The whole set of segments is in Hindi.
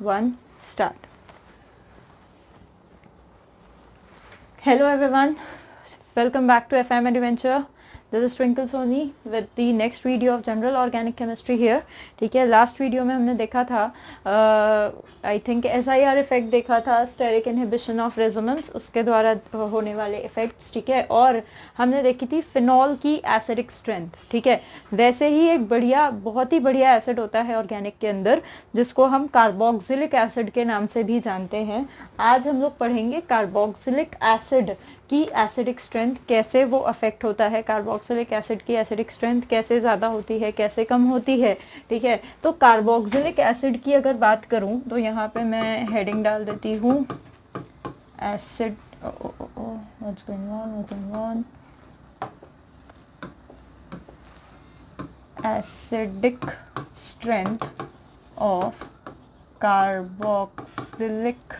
1 start. Hello everyone, welcome back to FM Adventure. This is Twinkle Soni with the next video of General Organic Chemistry here. ठीक है, लास्ट वीडियो में हमने देखा था आई थिंक SIR इफेक्ट देखा था, स्टेरिक इनहिबिशन ऑफ रेजोनेंस, उसके द्वारा होने वाले इफेक्ट्स. ठीक है, और हमने देखी थी फिनॉल की एसिडिक स्ट्रेंथ. ठीक है, वैसे ही एक बढ़िया, बहुत ही बढ़िया एसिड होता है ऑर्गेनिक के अंदर जिसको हम कार्बोक्सिलिक एसिड के नाम से भी जानते हैं. आज हम लोग पढ़ेंगे कार्बोक्सिलिक एसिड की एसिडिक स्ट्रेंथ, कैसे वो अफेक्ट होता है, कार्बोक्सिलिक एसिड की एसिडिक स्ट्रेंथ कैसे ज़्यादा होती है, कैसे कम होती है. ठीक है, तो कार्बोक्सिलिक एसिड की अगर बात करूं तो यहाँ पे मैं हेडिंग डाल देती हूँ acid. What's going on, acidic strength of carboxylic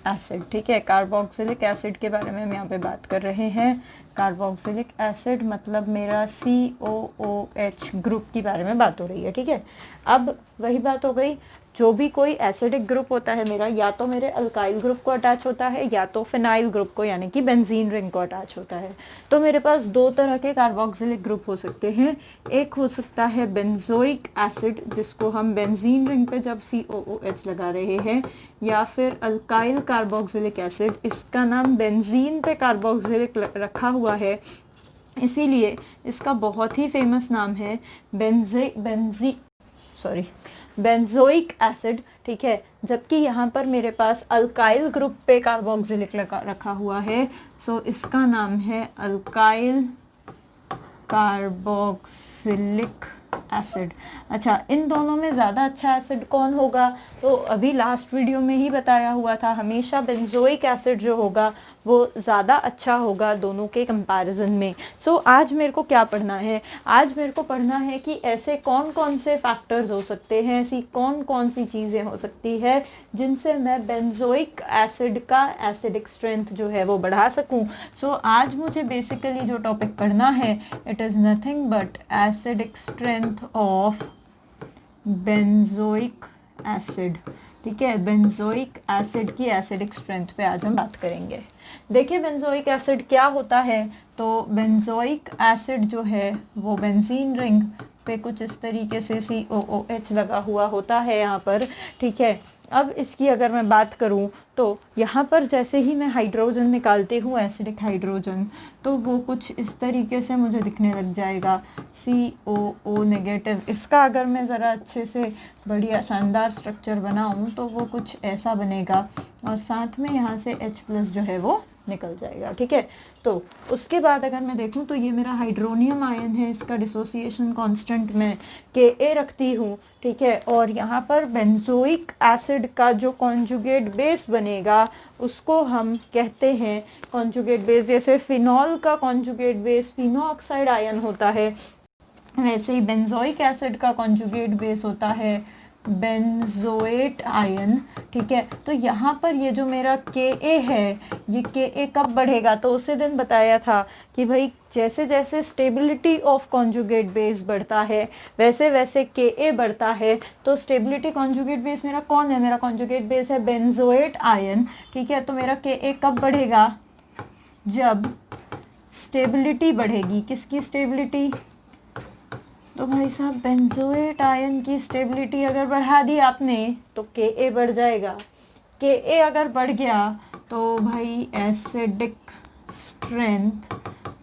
acid. ठीक है, कार्बोक्सिलिक एसिड के बारे में हम यहाँ पे बात कर रहे हैं. कार्बोक्सिलिक एसिड मतलब मेरा COOH ग्रुप के बारे में बात हो रही है. ठीक है, अब वही बात हो गई, जो भी कोई एसिडिक ग्रुप होता है मेरा, या तो मेरे अल्काइल ग्रुप को अटैच होता है या तो फिनाइल ग्रुप को यानी कि बेंजीन रिंग को अटैच होता है. तो मेरे पास दो तरह के कार्बोक्सिलिक ग्रुप हो सकते हैं. एक हो सकता है बेंजोइक एसिड जिसको हम बेंजीन रिंग पे जब COOH लगा रहे हैं, या फिर अल्काइल कार्बोक्सिलिक एसिड, इसका नाम बेंजीन पे कार्बोक्सिलिक रखा हुआ है इसीलिए इसका बहुत ही फेमस नाम है बेंजोइक एसिड. ठीक है, जबकि यहाँ पर मेरे पास अल्काइल ग्रुप पे कार्बोक्सिलिक रखा हुआ है, सो इसका नाम है अल्काइल कार्बोक्सिलिक एसिड. अच्छा, इन दोनों में ज़्यादा अच्छा एसिड कौन होगा? तो अभी लास्ट वीडियो में ही बताया हुआ था, हमेशा बेंजोइक एसिड जो होगा वो ज़्यादा अच्छा होगा दोनों के कंपैरिजन में. सो आज मेरे को क्या पढ़ना है? आज मेरे को पढ़ना है कि ऐसे कौन कौन से फैक्टर्स हो सकते हैं, ऐसी कौन कौन सी चीज़ें हो सकती है जिनसे मैं बेंजोइक एसिड का एसिडिक स्ट्रेंथ जो है वो बढ़ा सकूं. सो आज मुझे बेसिकली जो टॉपिक पढ़ना है, it is nothing but acidic strength of benzoic acid. ठीक है, बेंजोइक एसिड की एसिडिक स्ट्रेंथ पे आज हम बात करेंगे. देखिए, बेंजोइक एसिड क्या होता है. तो बेंजोइक एसिड जो है वो बेंजीन रिंग पे कुछ इस तरीके से COOH लगा हुआ होता है यहाँ पर. ठीक है, अब इसकी अगर मैं बात करूँ तो यहाँ पर जैसे ही मैं हाइड्रोजन निकालती हूँ, एसिडिक हाइड्रोजन, तो वो कुछ इस तरीके से मुझे दिखने लग जाएगा, COO नेगेटिव. इसका अगर मैं ज़रा अच्छे से बढ़िया शानदार स्ट्रक्चर बनाऊँ तो वो कुछ ऐसा बनेगा, और साथ में यहाँ से H+ जो है वो निकल जाएगा. ठीक है, तो उसके बाद अगर मैं देखूं तो ये मेरा हाइड्रोनियम आयन है, इसका डिसोसिएशन कांस्टेंट मैं Ka रखती हूँ. ठीक है, और यहाँ पर बेंजोइक एसिड का जो कॉन्जुगेट बेस बनेगा उसको हम कहते हैं कॉन्जुगेट बेस. जैसे फिनॉल का कॉन्जुगेट बेस फिनोऑक्साइड आयन होता है, वैसे ही बेंजोइक एसिड का कॉन्जुगेट बेस होता है बेंजोएट आयन. ठीक है, तो यहाँ पर ये जो मेरा Ka है, ये Ka कब बढ़ेगा? तो उसी दिन बताया था कि भाई जैसे जैसे स्टेबिलिटी ऑफ कॉन्जुगेट बेस बढ़ता है वैसे वैसे Ka बढ़ता है. तो स्टेबिलिटी कॉन्जुगेट बेस मेरा कौन है? मेरा कॉन्जुगेट बेस है बेंजोएट आयन. ठीक है, तो मेरा Ka कब बढ़ेगा? जब स्टेबिलिटी बढ़ेगी. किसकी स्टेबिलिटी? तो भाई साहब, बेंजोएट आयन की स्टेबिलिटी अगर बढ़ा दी आपने तो Ka बढ़ जाएगा. Ka अगर बढ़ गया तो भाई एसिडिक स्ट्रेंथ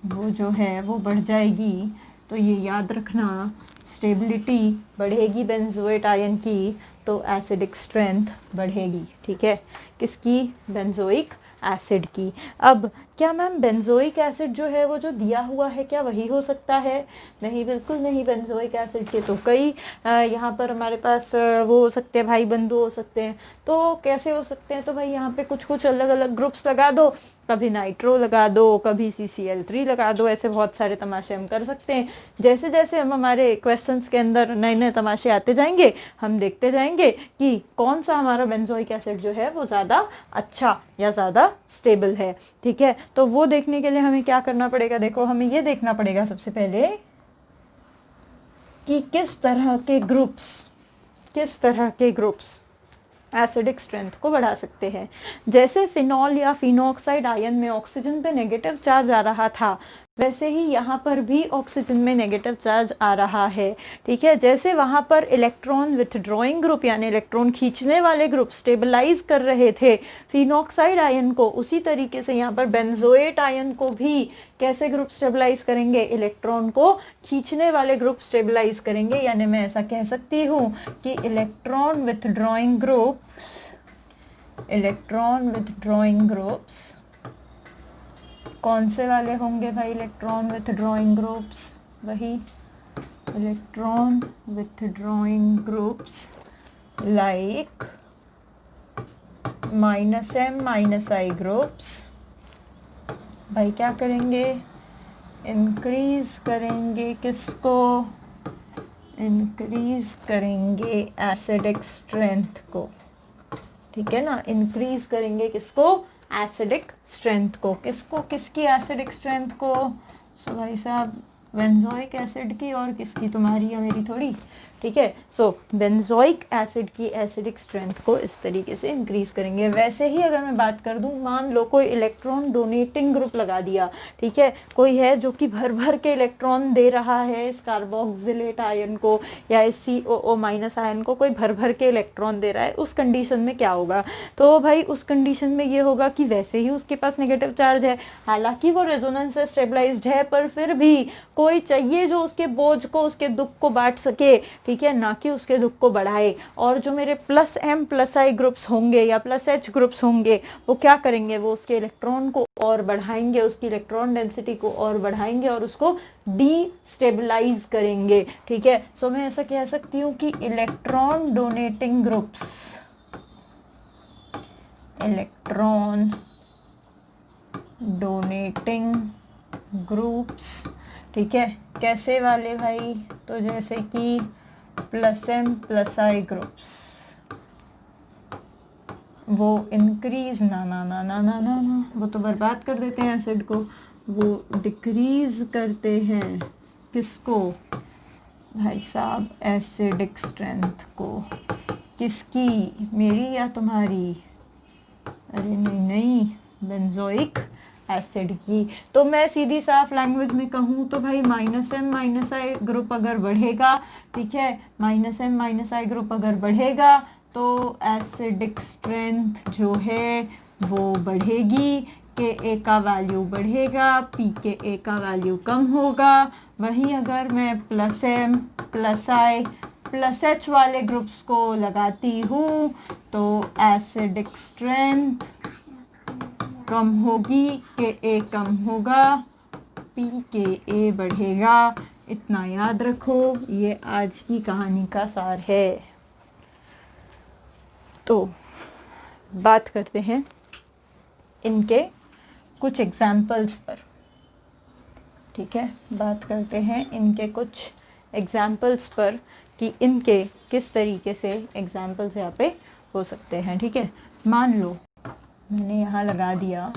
वो जो है वो बढ़ जाएगी. तो ये याद रखना, स्टेबिलिटी बढ़ेगी बेंजोएट आयन की तो एसिडिक स्ट्रेंथ बढ़ेगी. ठीक है, किसकी? बेंजोइक एसिड की. अब क्या मैम बेंजोइक एसिड जो है वो जो दिया हुआ है क्या वही हो सकता है? नहीं, बिल्कुल नहीं. बेंजोइक एसिड के तो कई यहाँ पर हमारे पास वो हो सकते हैं, भाई बंधु हो सकते हैं. तो कैसे हो सकते हैं? तो भाई यहाँ पे कुछ कुछ अलग अलग ग्रुप्स लगा दो, कभी नाइट्रो लगा दो, कभी CCl3 लगा दो. ऐसे बहुत सारे तमाशे हम कर सकते हैं. जैसे जैसे हम हमारे क्वेश्चंस के अंदर नए नए तमाशे आते जाएंगे, हम देखते जाएंगे कि कौन सा हमारा बेंजोइक एसिड जो है वो ज़्यादा अच्छा या ज़्यादा स्टेबल है. ठीक है, तो वो देखने के लिए हमें क्या करना पड़ेगा? देखो, हमें ये देखना पड़ेगा सबसे पहले कि किस तरह के ग्रुप्स एसिडिक स्ट्रेंथ को बढ़ा सकते हैं। जैसे फिनॉल या फिनोक्साइड आयन में ऑक्सीजन पे नेगेटिव चार्ज आ रहा था, वैसे ही यहाँ पर भी ऑक्सीजन में नेगेटिव चार्ज आ रहा है। ठीक है, जैसे वहाँ पर इलेक्ट्रॉन विथड्रॉइंग ग्रुप यानी इलेक्ट्रॉन खींचने वाले ग्रुप स्टेबलाइज कर रहे थे फिनोक्साइड आयन को, उसी तरीके से यहाँ पर बेंजोएट आयन को भी कैसे ग्रुप स्टेबलाइज करेंगे, इलेक्ट्रॉन को खींचने वाले ग्रुप स्टेबलाइज करेंगे। यानी मैं ऐसा कह सकती हूँ कि इलेक्ट्रॉन विथड्रॉइंग ग्रुप्स कौन से वाले होंगे भाई, इलेक्ट्रॉन विथड्रॉइंग ग्रुप्स, वही electron withdrawing groups like -m-i groups भाई क्या करेंगे, इंक्रीज करेंगे किसको, इंक्रीज करेंगे एसिडिक स्ट्रेंथ को। ठीक है ना, इंक्रीज करेंगे किसको, एसिडिक स्ट्रेंथ को। किसको, किसकी एसिडिक स्ट्रेंथ को, सो भाई साहब बेंजोइक एसिड की, और किसकी, तुम्हारी या मेरी थोड़ी। ठीक है, सो बेंजोइक एसिड की एसिडिक स्ट्रेंथ को इस तरीके से इंक्रीज करेंगे। वैसे ही अगर मैं बात कर दूं, मान लो कोई इलेक्ट्रॉन डोनेटिंग ग्रुप लगा दिया, ठीक है, कोई है जो कि भर भर के इलेक्ट्रॉन दे रहा है इस कार्बोक्सिलेट आयन को या इस COO- आयन को, कोई भर भर के इलेक्ट्रॉन दे रहा है, उस कंडीशन में क्या होगा, तो भाई उस कंडीशन में ये होगा कि वैसे ही उसके पास नेगेटिव चार्ज है, हालांकि वो रेजोनेंस से स्टेबलाइज्ड है, पर फिर भी कोई चाहिए जो उसके बोझ को, उसके दुख को बांट सके। ठीक है, ना कि उसके दुख को बढ़ाए। और जो मेरे +m+i ग्रुप्स होंगे या +h ग्रुप्स होंगे, वो क्या करेंगे, वो उसके इलेक्ट्रॉन को और बढ़ाएंगे, उसकी इलेक्ट्रॉन डेंसिटी को और बढ़ाएंगे और उसको डीस्टेबलाइज करेंगे। ठीक है, सो मैं ऐसा कह सकती हूँ कि इलेक्ट्रॉन डोनेटिंग ग्रुप्स, ठीक है, कैसे वाले भाई, तो जैसे कि +m+i ग्रुप्स, वो इंक्रीज ना, वो तो बर्बाद कर देते हैं एसिड को, वो डिक्रीज करते हैं किसको भाई साहब, एसिडिक स्ट्रेंथ को। किसकी, मेरी या तुम्हारी, अरे नहीं, बेंजोइक एसिड की। तो मैं सीधी साफ लैंग्वेज में कहूँ तो भाई -m-i ग्रुप अगर बढ़ेगा, ठीक है, -m-i ग्रुप अगर बढ़ेगा तो एसिडिक स्ट्रेंथ जो है वो बढ़ेगी, Ka का वैल्यू बढ़ेगा, pKa का वैल्यू कम होगा। वहीं अगर मैं +m+i +h वाले ग्रुप्स को लगाती हूँ तो एसिडिक स्ट्रेंथ कम होगी, Ka कम होगा, pKa बढ़ेगा। इतना याद रखो, ये आज की कहानी का सार है। तो बात करते हैं इनके कुछ एग्जाम्पल्स पर। ठीक है, बात करते हैं इनके कुछ एग्जाम्पल्स पर कि इनके किस तरीके से एग्जाम्पल्स यहाँ पे हो सकते हैं। ठीक है, मान लो मैंने यहाँ लगा दिया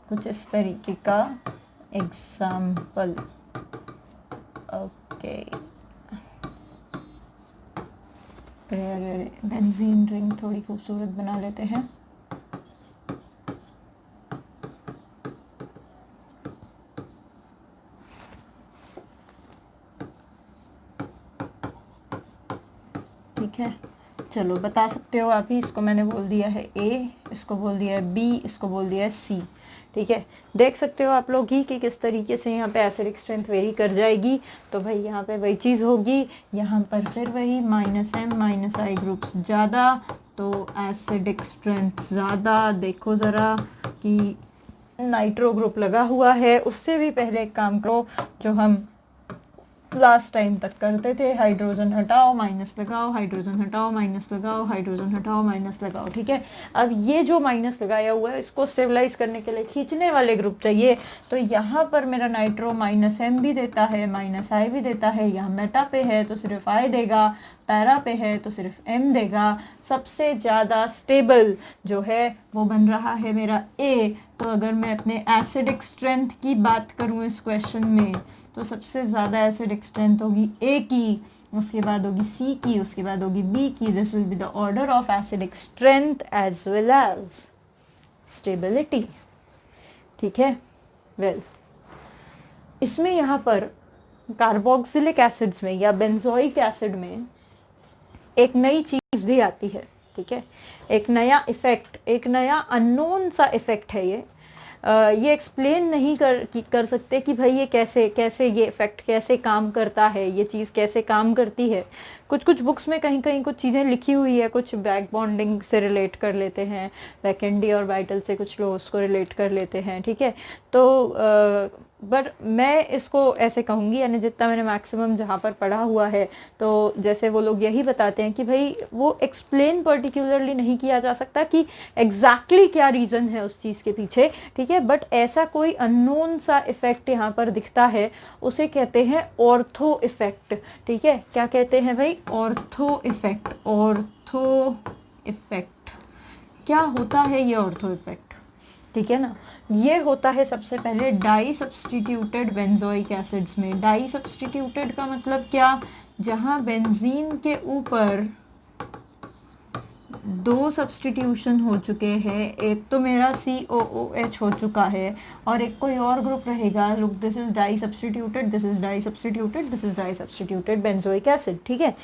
कुछ इस तरीके का एग्जाम्पल। ओके, अरे बेंजीन रिंग थोड़ी खूबसूरत बना लेते हैं। ठीक है, चलो बता सकते हो आप ही। इसको मैंने बोल दिया है A, इसको बोल दिया है B, इसको बोल दिया है C। ठीक है, देख सकते हो आप लोग ही कि किस तरीके से यहाँ पे एसिडिक स्ट्रेंथ वेरी कर जाएगी। तो भाई यहाँ पे वही चीज़ होगी, यहाँ पर फिर वही -m-i ग्रुप्स ज़्यादा तो एसिडिक स्ट्रेंथ ज़्यादा। देखो ज़रा कि नाइट्रो ग्रुप लगा हुआ है, उससे भी पहले एक काम करो जो हम लास्ट टाइम तक करते थे, हाइड्रोजन हटाओ माइनस लगाओ, हाइड्रोजन हटाओ माइनस लगाओ, हाइड्रोजन हटाओ माइनस लगाओ। ठीक है, अब ये जो माइनस लगाया हुआ है इसको स्टेबलाइज करने के लिए खींचने वाले ग्रुप चाहिए। तो यहाँ पर मेरा नाइट्रो -m भी देता है, -i भी देता है। यहाँ मेटा पे है तो सिर्फ I देगा, पैरा पे है तो सिर्फ M देगा। सबसे ज़्यादा स्टेबल जो है वो बन रहा है मेरा A। तो अगर मैं अपने एसिडिक स्ट्रेंथ की बात करूँ इस क्वेश्चन में, तो सबसे ज़्यादा एसिडिक स्ट्रेंथ होगी A की। उसके बाद होगी C की, उसके बाद होगी B की. This will be the order of acidic strength as well as stability. ठीक है. वेल, इसमें यहाँ पर कार्बोक्सिलिक एसिड्स में या बेंजोइक एसिड में एक नई चीज भी आती है. ठीक है, एक नया इफेक्ट, एक नया अननोन सा इफेक्ट है ये एक्सप्लेन नहीं कर सकते कि भाई ये कैसे ये इफेक्ट कैसे काम करता है, ये चीज़ कैसे काम करती है. कुछ बुक्स में कहीं कहीं कुछ चीज़ें लिखी हुई है, कुछ बैक बॉन्डिंग से रिलेट कर लेते हैं, वैकेंडी और वाइटल से कुछ लोग उसको रिलेट कर लेते हैं. ठीक है, तो बट मैं इसको ऐसे कहूँगी, यानी जितना मैंने मैक्सिमम जहाँ पर पढ़ा हुआ है, तो जैसे वो लोग यही बताते हैं कि भाई वो एक्सप्लेन पर्टिकुलरली नहीं किया जा सकता कि एग्जैक्टली क्या रीज़न है उस चीज़ के पीछे. ठीक है, बट ऐसा कोई अननोन सा इफेक्ट यहाँ पर दिखता है, उसे कहते हैं ऑर्थो इफेक्ट. ठीक है, क्या कहते हैं भाई? Ortho effect. ऑर्थो इफेक्ट क्या होता है ये ऑर्थो इफेक्ट? ठीक है ना, ये होता है सबसे पहले डाई सब्सटीट्यूटेड बेंजोइक एसिड्स में. डाई सब्सटीट्यूटेड का मतलब क्या? जहां बेंजीन के ऊपर दो सब्सटीट्यूशन हो चुके हैं, एक तो मेरा COOH हो चुका है और एक कोई और ग्रुप रहेगा. Look, this is di substituted, this is di substituted, this is di substituted benzoic acid. ठीक है,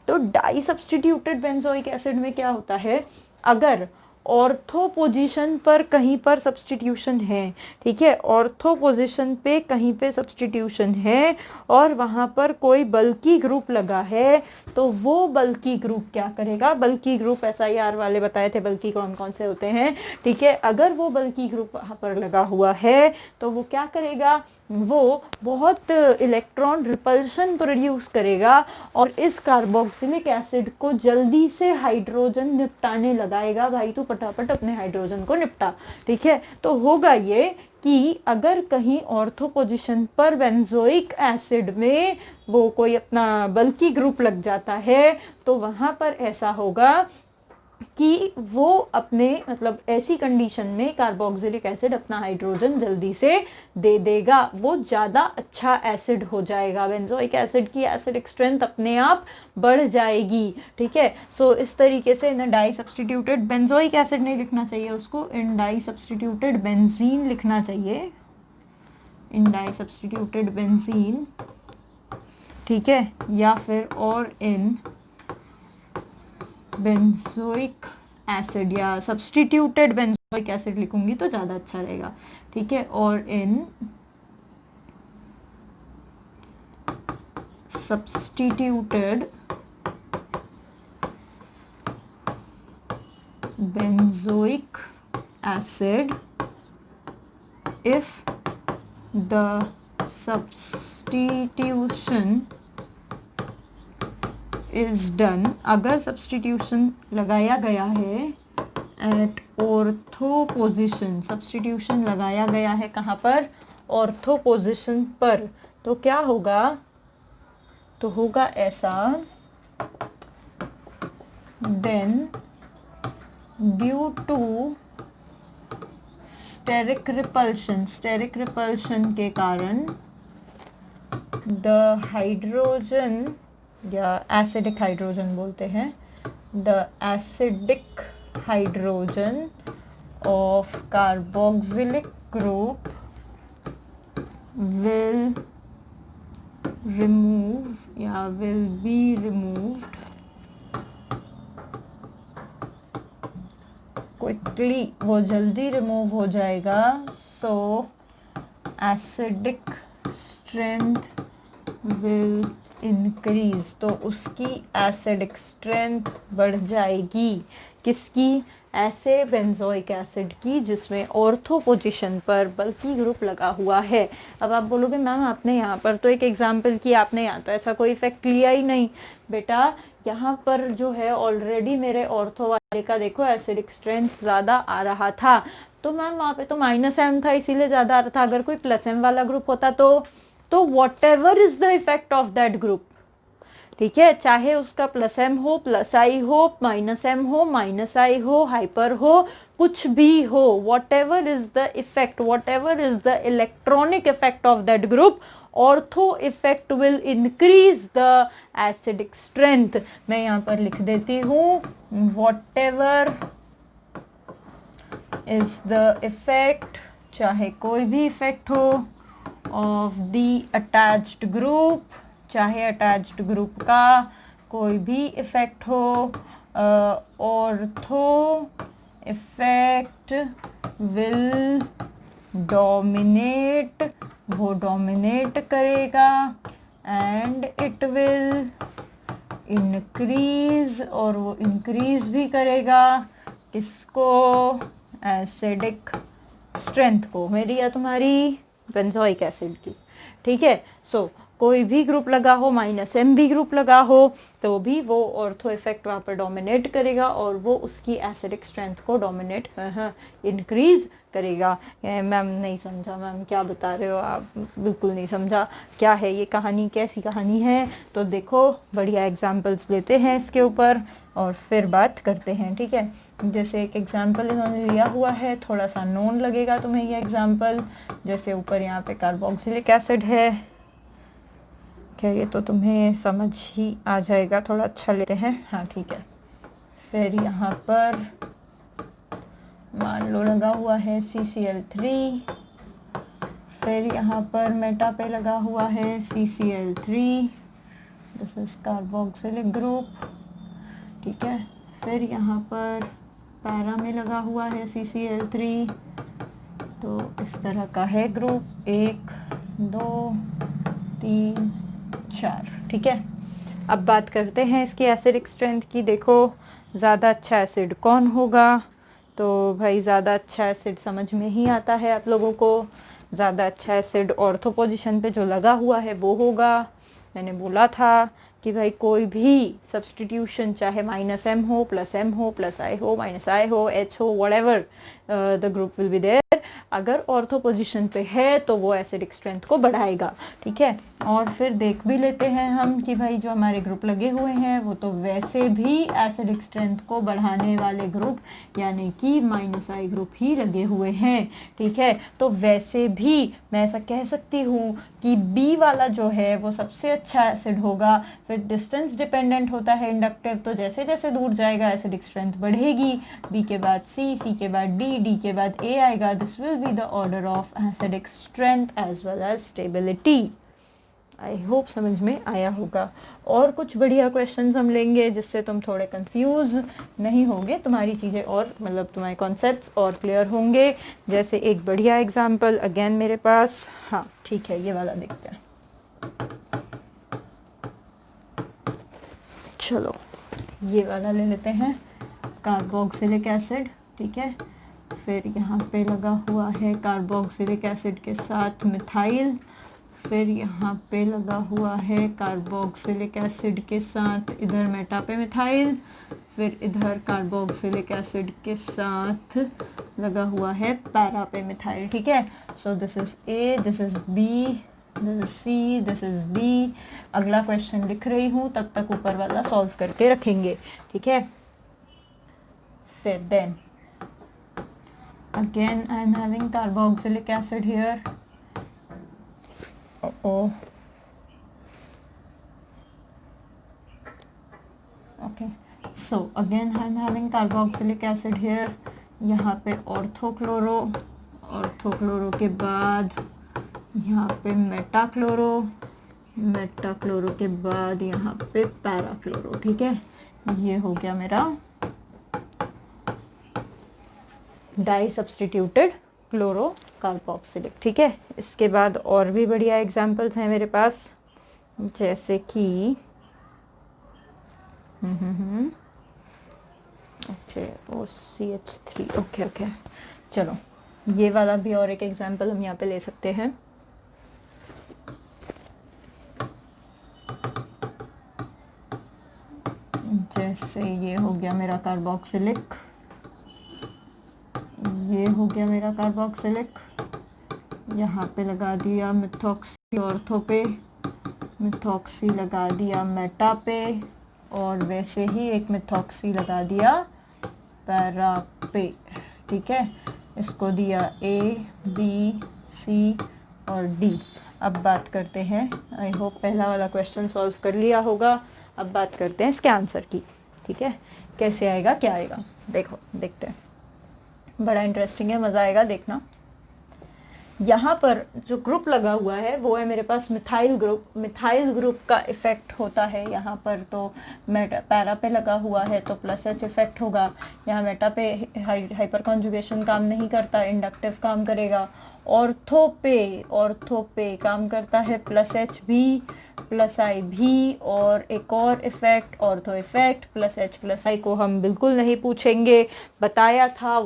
तो डाई सब्सटीट्यूटेड बेंजोइक एसिड में क्या होता है, अगर ऑर्थो पोजीशन पर कहीं पर सब्सटीट्यूशन है. ठीक है, ऑर्थो पोजीशन पे कहीं पे सब्सटीट्यूशन है और वहाँ पर कोई बल्की ग्रुप लगा है, तो वो बल्की ग्रुप क्या करेगा? बल्की ग्रुप SIR वाले बताए थे बल्की कौन कौन से होते हैं. ठीक है, अगर वो बल्की ग्रुप वहाँ पर लगा हुआ है तो वो क्या करेगा? वो बहुत इलेक्ट्रॉन रिपल्शन प्रोड्यूस करेगा और इस कार्बोक्सिलिक एसिड को जल्दी से हाइड्रोजन निपटाने लगाएगा. भाई तू फटाफट अपने हाइड्रोजन को निपटा. ठीक है, तो होगा ये कि अगर कहीं ऑर्थो पोजीशन पर बेंजोइक एसिड में वो कोई अपना बल्की ग्रुप लग जाता है, तो वहां पर ऐसा होगा कि वो अपने मतलब ऐसी कंडीशन में कार्बोक्सिलिक एसिड अपना हाइड्रोजन जल्दी से दे देगा, वो ज़्यादा अच्छा एसिड हो जाएगा. बेंजोइक एसिड की एसिडिक स्ट्रेंथ अपने आप बढ़ जाएगी. ठीक है, सो इस तरीके से इन डाई सब्सटीट्यूटेड बेंजोइक एसिड नहीं लिखना चाहिए उसको, इन डाई सब्सटीट्यूटेड बेंजीन लिखना चाहिए. In disubstituted benzene. ठीक है, या फिर और इन बेंजोइक एसिड या सब्सटीट्यूटेड बेंजोइक एसिड लिखूंगी तो ज़्यादा अच्छा रहेगा. ठीक है, और in substituted benzoic acid if the substitution is done. अगर सब्सटीट्यूशन लगाया गया है एट ऑर्थो पोजिशन, सब्सटीट्यूशन लगाया गया है कहाँ पर? ऑर्थो पोजिशन पर, तो क्या होगा? तो होगा ऐसा, then due to steric repulsion के कारण द हाइड्रोजन या एसिडिक हाइड्रोजन बोलते हैं, the acidic hydrogen of carboxylic group will remove या विल बी रिमूव्ड क्विकली, वो जल्दी रिमूव हो जाएगा. So acidic strength will increase, तो उसकी एसिडिक स्ट्रेंथ बढ़ जाएगी. किसकी? ऐसे बेंजोइक एसिड की जिसमें ऑर्थो पोजीशन पर बल्की ग्रुप लगा हुआ है. अब आप बोलोगे मैम आपने यहाँ पर तो एक एग्जांपल की, आपने यहाँ तो ऐसा कोई इफेक्ट लिया ही नहीं. बेटा यहाँ पर जो है ऑलरेडी मेरे ऑर्थो वाले का देखो एसिडिक स्ट्रेंथ ज़्यादा आ रहा था, तो मैम वहाँ पे तो -m था इसीलिए ज़्यादा आ रहा था. अगर कोई +m वाला ग्रुप होता तो what ever is the effect of that group. ठीक है, चाहे उसका +m हो, +i हो, -m हो, -i हो, हाइपर हो, कुछ भी हो, what ever is the effect, what ever is the electronic effect of that group, ortho effect will increase the acidic strength. मैं यहाँ पर लिख देती हूँ what ever is the effect, चाहे कोई भी इफेक्ट हो, ऑफ द अटैच्ड ग्रुप, चाहे अटैच्ड ग्रुप का कोई भी इफेक्ट हो, ऑर्थो इफेक्ट विल डोमिनेट, वो डोमिनेट करेगा, एंड इट विल इंक्रीज, और वो इंक्रीज भी करेगा किसको, एसिडिक स्ट्रेंथ को, मेरी या तुम्हारी बेंजोइक एसिड की। ठीक है, सो कोई भी ग्रुप लगा हो, -M भी ग्रुप लगा हो, तो भी वो ऑर्थो इफेक्ट वहाँ पर डोमिनेट करेगा और वो उसकी एसिडिक स्ट्रेंथ को डोमिनेट इंक्रीज करेगा। मैम नहीं समझा, मैम क्या बता रहे हो आप, बिल्कुल नहीं समझा, क्या है ये कहानी, कैसी कहानी है? तो देखो बढ़िया एग्जांपल्स लेते हैं इसके ऊपर और फिर बात करते हैं। ठीक है, जैसे एक एग्जांपल इन्होंने लिया हुआ है, थोड़ा सा नोन लगेगा तुम्हें ये एग्जांपल, जैसे ऊपर यहाँ पे कार्बोक्सिलिक एसिड है, क्या ये तो तुम्हें समझ ही आ जाएगा, थोड़ा अच्छा लेते हैं। हाँ ठीक है, फिर यहाँ पर मान लो लगा हुआ है CCl3, फिर यहाँ पर मेटा पे लगा हुआ है CCl3, this is carboxylic group. ठीक है, फिर यहाँ पर पैरा में लगा हुआ है CCl3, तो इस तरह का है ग्रुप, 1 2 3 4। ठीक है, अब बात करते हैं इसकी एसिडिक स्ट्रेंथ की। देखो ज़्यादा अच्छा एसिड कौन होगा, तो भाई ज़्यादा अच्छा एसिड समझ में ही आता है आप लोगों को, ज़्यादा अच्छा एसिड ऑर्थो पोजीशन पे जो लगा हुआ है वो होगा। मैंने बोला था कि भाई कोई भी सब्सटीट्यूशन चाहे -M हो, +M हो, +I हो, -I हो, H हो, whatever the group will be there, अगर ऑर्थो पोजीशन पे है तो वो एसिडिक स्ट्रेंथ को बढ़ाएगा। ठीक है, और फिर देख भी लेते हैं हम कि भाई जो हमारे ग्रुप लगे हुए हैं वो तो वैसे भी एसिडिक स्ट्रेंथ को बढ़ाने वाले ग्रुप यानी कि -I ग्रुप ही लगे हुए हैं। ठीक है, तो वैसे भी मैं ऐसा कह सकती हूँ कि B वाला जो है वो सबसे अच्छा एसिड होगा। फिर डिस्टेंस डिपेंडेंट होता है इंडक्टिव, तो जैसे जैसे दूर जाएगा एसिडिक स्ट्रेंथ बढ़ेगी। B के बाद C के बाद D के बाद A आएगा। This will be the order of acidic strength as well as stability. I hope समझ में आया होगा। और कुछ बढ़िया क्वेश्चंस हम लेंगे जिससे तुम थोड़े कंफ्यूज नहीं होगे, तुम्हारी चीज़ें और मतलब तुम्हारे कॉन्सेप्ट्स और क्लियर होंगे। जैसे एक बढ़िया एग्जांपल अगेन मेरे पास, हाँ ठीक है, ये वाला देखते हैं। चलो ये वाला ले लेते हैं, कार्बोक्सिलिक एसिड। ठीक है, फिर यहाँ पे लगा हुआ है कार्बोक्सिलिक एसिड के साथ मिथाइल, फिर यहाँ पे लगा हुआ है कार्बोक्सिलिक एसिड के साथ इधर मेटा पे मिथाइल, फिर इधर कार्बोक्सिलिक एसिड के साथ लगा हुआ है पैरा पे मिथाइल। ठीक है, so this is A, this is B, this is C, this is D। अगला क्वेश्चन लिख रही हूँ, तब तक ऊपर वाला सॉल्व करके रखेंगे। ठीक है, फिर then again I am having carboxylic acid here. Okay, so again I am having carboxylic acid here. यहाँ पे ऑर्थोक्लोरो, ऑर्थोक्लोरो के बाद यहाँ पे मेटाक्लोरो, मेटाक्लोरो के बाद यहाँ पे पैराक्लोरो। ठीक है, ये हो गया मेरा डाई सब्सटीट्यूटेड क्लोरो कार्बोक्सिलिक। ठीक है, इसके बाद और भी बढ़िया एग्जांपल्स हैं मेरे पास, जैसे कि ओके OCH3। ओके, चलो ये वाला भी और एक एग्जांपल हम यहाँ पे ले सकते हैं। जैसे ये हो गया मेरा कार्बोक्सिलिक, ये हो गया मेरा कार्बोक्सिलिक, यहाँ पे लगा दिया मिथॉक्सी ऑर्थो पे, मिथॉक्सी लगा दिया मेटा पे, और वैसे ही एक मिथॉक्सी लगा दिया पैरा पे। ठीक है, इसको दिया A, B, C और D। अब बात करते हैं, आई होप पहला वाला क्वेश्चन सॉल्व कर लिया होगा। अब बात करते हैं इसके आंसर की, ठीक है, कैसे आएगा क्या आएगा। देखो देखते हैं, बड़ा इंटरेस्टिंग है, मज़ा आएगा देखना। यहाँ पर जो ग्रुप लगा हुआ है वो है मेरे पास मिथाइल ग्रुप। मिथाइल ग्रुप का इफेक्ट होता है यहाँ पर, तो मेटा पैरा पे लगा हुआ है तो प्लस एच इफेक्ट होगा। यहाँ मेटा पे हाइपर कॉन्जुगेशन काम नहीं करता, इंडक्टिव काम करेगा। ऑर्थो पे काम करता है प्लस एच भी प्लस आई भी, और एक और effect ortho effect plus H plus I को हम बिल्कुल नहीं पूछेंगे, बताया था।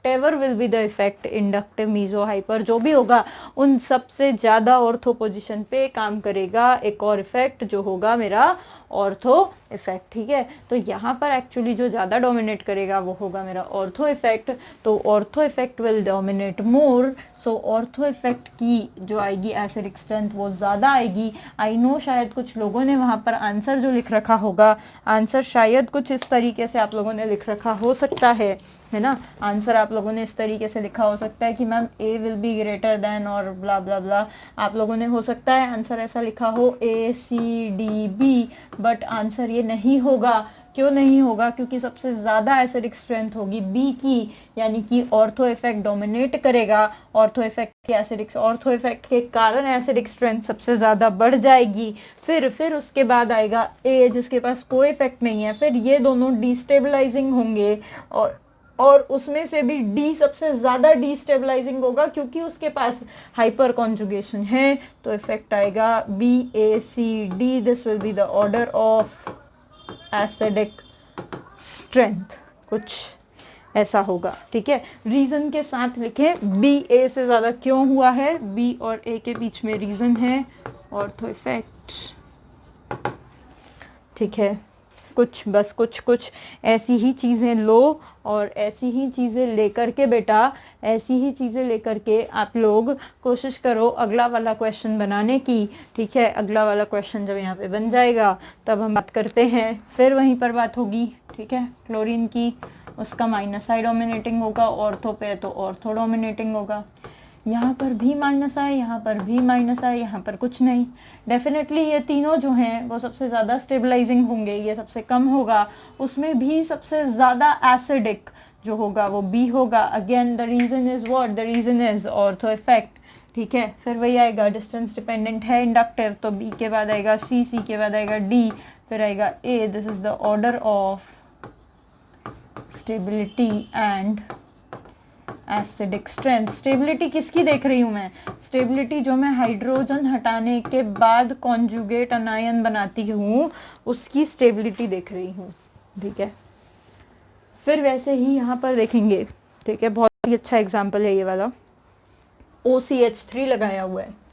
whatever will be the effect, inductive meso hyper जो भी होगा उन सबसे ज़्यादा ऑर्थो पोजीशन पे काम करेगा एक और इफेक्ट जो होगा मेरा ऑर्थो इफेक्ट, ठीक है। तो यहाँ पर एक्चुअली जो ज़्यादा डोमिनेट करेगा वो होगा मेरा ऑर्थो इफेक्ट, तो ortho effect will dominate more. So ortho effect की जो आएगी एसिडिक स्ट्रेंथ वो ज़्यादा आएगी। आई नो शायद कुछ लोगों ने वहाँ पर आंसर जो लिख रखा होगा, आंसर शायद कुछ इस तरीके से आप लोगों ने लिख रखा हो सकता है ना। आंसर आप लोगों ने इस तरीके से लिखा हो सकता है कि ma'am A will be greater than और ब्ला ब्ला ब्ला। आप लोगों ने हो सकता है आंसर ऐसा लिखा हो ACDB, बट आंसर ये नहीं होगा। क्यों नहीं होगा? क्योंकि सबसे ज़्यादा एसिडिक स्ट्रेंथ होगी बी की, यानी कि ऑर्थो इफेक्ट डोमिनेट करेगा। ऑर्थो इफेक्ट के ऑर्थो इफेक्ट के कारण एसिडिक स्ट्रेंथ सबसे ज़्यादा बढ़ जाएगी। फिर उसके बाद आएगा ए जिसके पास कोई इफेक्ट नहीं है, फिर ये दोनों डिस्टेबलाइजिंग होंगे और उसमें से भी डी सबसे ज़्यादा डिस्टेबलाइजिंग होगा क्योंकि उसके पास हाइपर कॉन्जुगेशन है। तो इफेक्ट आएगा BACD, this will be the order of acidic strength, कुछ ऐसा होगा, ठीक है। रीजन के साथ लिखें, बी ए से ज़्यादा क्यों हुआ है, बी और ए के बीच में रीजन है ऑर्थो इफेक्ट, ठीक है। कुछ ऐसी ही चीज़ें लो और ऐसी ही चीज़ें लेकर के बेटा, ऐसी ही चीज़ें लेकर के आप लोग कोशिश करो अगला वाला क्वेश्चन बनाने की, ठीक है। अगला वाला क्वेश्चन जब यहाँ पे बन जाएगा तब हम बात करते हैं, फिर वहीं पर बात होगी, ठीक है। क्लोरीन की, उसका माइनस आई डोमिनेटिंग होगा, ऑर्थो पे तो ऑर्थो डोमिनेटिंग होगा। यहाँ पर भी माइनस आई, यहाँ पर भी माइनस आई, यहाँ पर कुछ नहीं। डेफिनेटली ये तीनों जो हैं वो सबसे ज़्यादा स्टेबलाइजिंग होंगे, ये सबसे कम होगा। उसमें भी सबसे ज़्यादा एसिडिक जो होगा वो बी होगा। Again the reason is what, the reason is ortho effect, ठीक है। फिर वही आएगा, डिस्टेंस डिपेंडेंट है इंडक्टिव, तो बी के बाद आएगा सी, सी के बाद आएगा डी, फिर आएगा A. This is the order of stability and acidic strength. Stability किसकी देख रही हूँ मैं? स्टेबिलिटी जो मैं हाइड्रोजन हटाने के बाद कॉन्जुगेट अनायन बनाती हूँ उसकी स्टेबिलिटी देख रही हूँ, ठीक है। फिर वैसे ही यहाँ पर देखेंगे, ठीक है, बहुत ही अच्छा एग्जाम्पल है ये वाला। OCH3 लगाया हुआ है।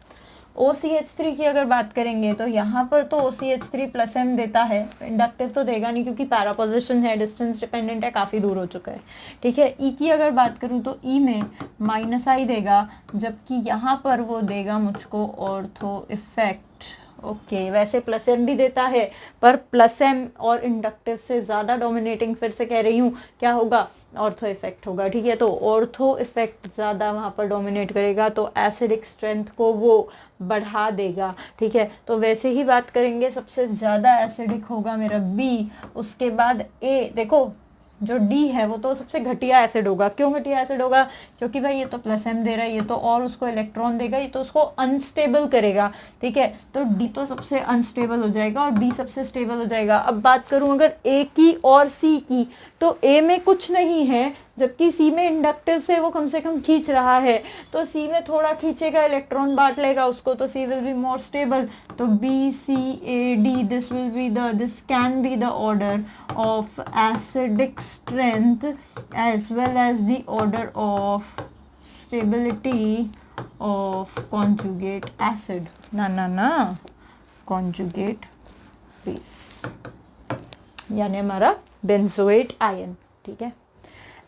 OCH3 की अगर बात करेंगे तो यहाँ पर तो OCH3 प्लस M देता है, इंडक्टिव तो देगा नहीं क्योंकि पैरा पोजिशन है, डिस्टेंस डिपेंडेंट है, काफ़ी दूर हो चुका है, ठीक है। E की अगर बात करूँ तो E में माइनस आई देगा, जबकि यहाँ पर वो देगा मुझको ऑर्थो इफेक्ट, ओके। वैसे प्लस एम भी देता है पर प्लस एम और इंडक्टिव से ज़्यादा डोमिनेटिंग, फिर से कह रही हूँ, क्या होगा? ऑर्थो इफेक्ट होगा, ठीक है। तो ऑर्थो इफेक्ट ज़्यादा वहाँ पर डोमिनेट करेगा तो एसिडिक स्ट्रेंथ को वो बढ़ा देगा, ठीक है। तो वैसे ही बात करेंगे, सबसे ज़्यादा एसिडिक होगा मेरा बी, उसके बाद ए। देखो जो डी है वो तो सबसे घटिया एसिड होगा। क्यों घटिया एसिड होगा? क्योंकि भाई ये तो प्लस एम दे रहा है, ये तो और उसको इलेक्ट्रॉन देगा, ये तो उसको अनस्टेबल करेगा, ठीक है। तो डी तो सबसे अनस्टेबल हो जाएगा और बी सबसे स्टेबल हो जाएगा। अब बात करूं अगर ए की और सी की, तो ए में कुछ नहीं है जबकि सी में इंडक्टिव से वो कम से कम खींच रहा है, तो सी में थोड़ा खींचेगा, इलेक्ट्रॉन बांट लेगा उसको, तो C will be more stable. तो BCAD, this can be the order of acidic strength as well as the order of stability of conjugate acid. ना कॉन्जुगेट बेस यानी हमारा बेंजोएट आयन, ठीक है।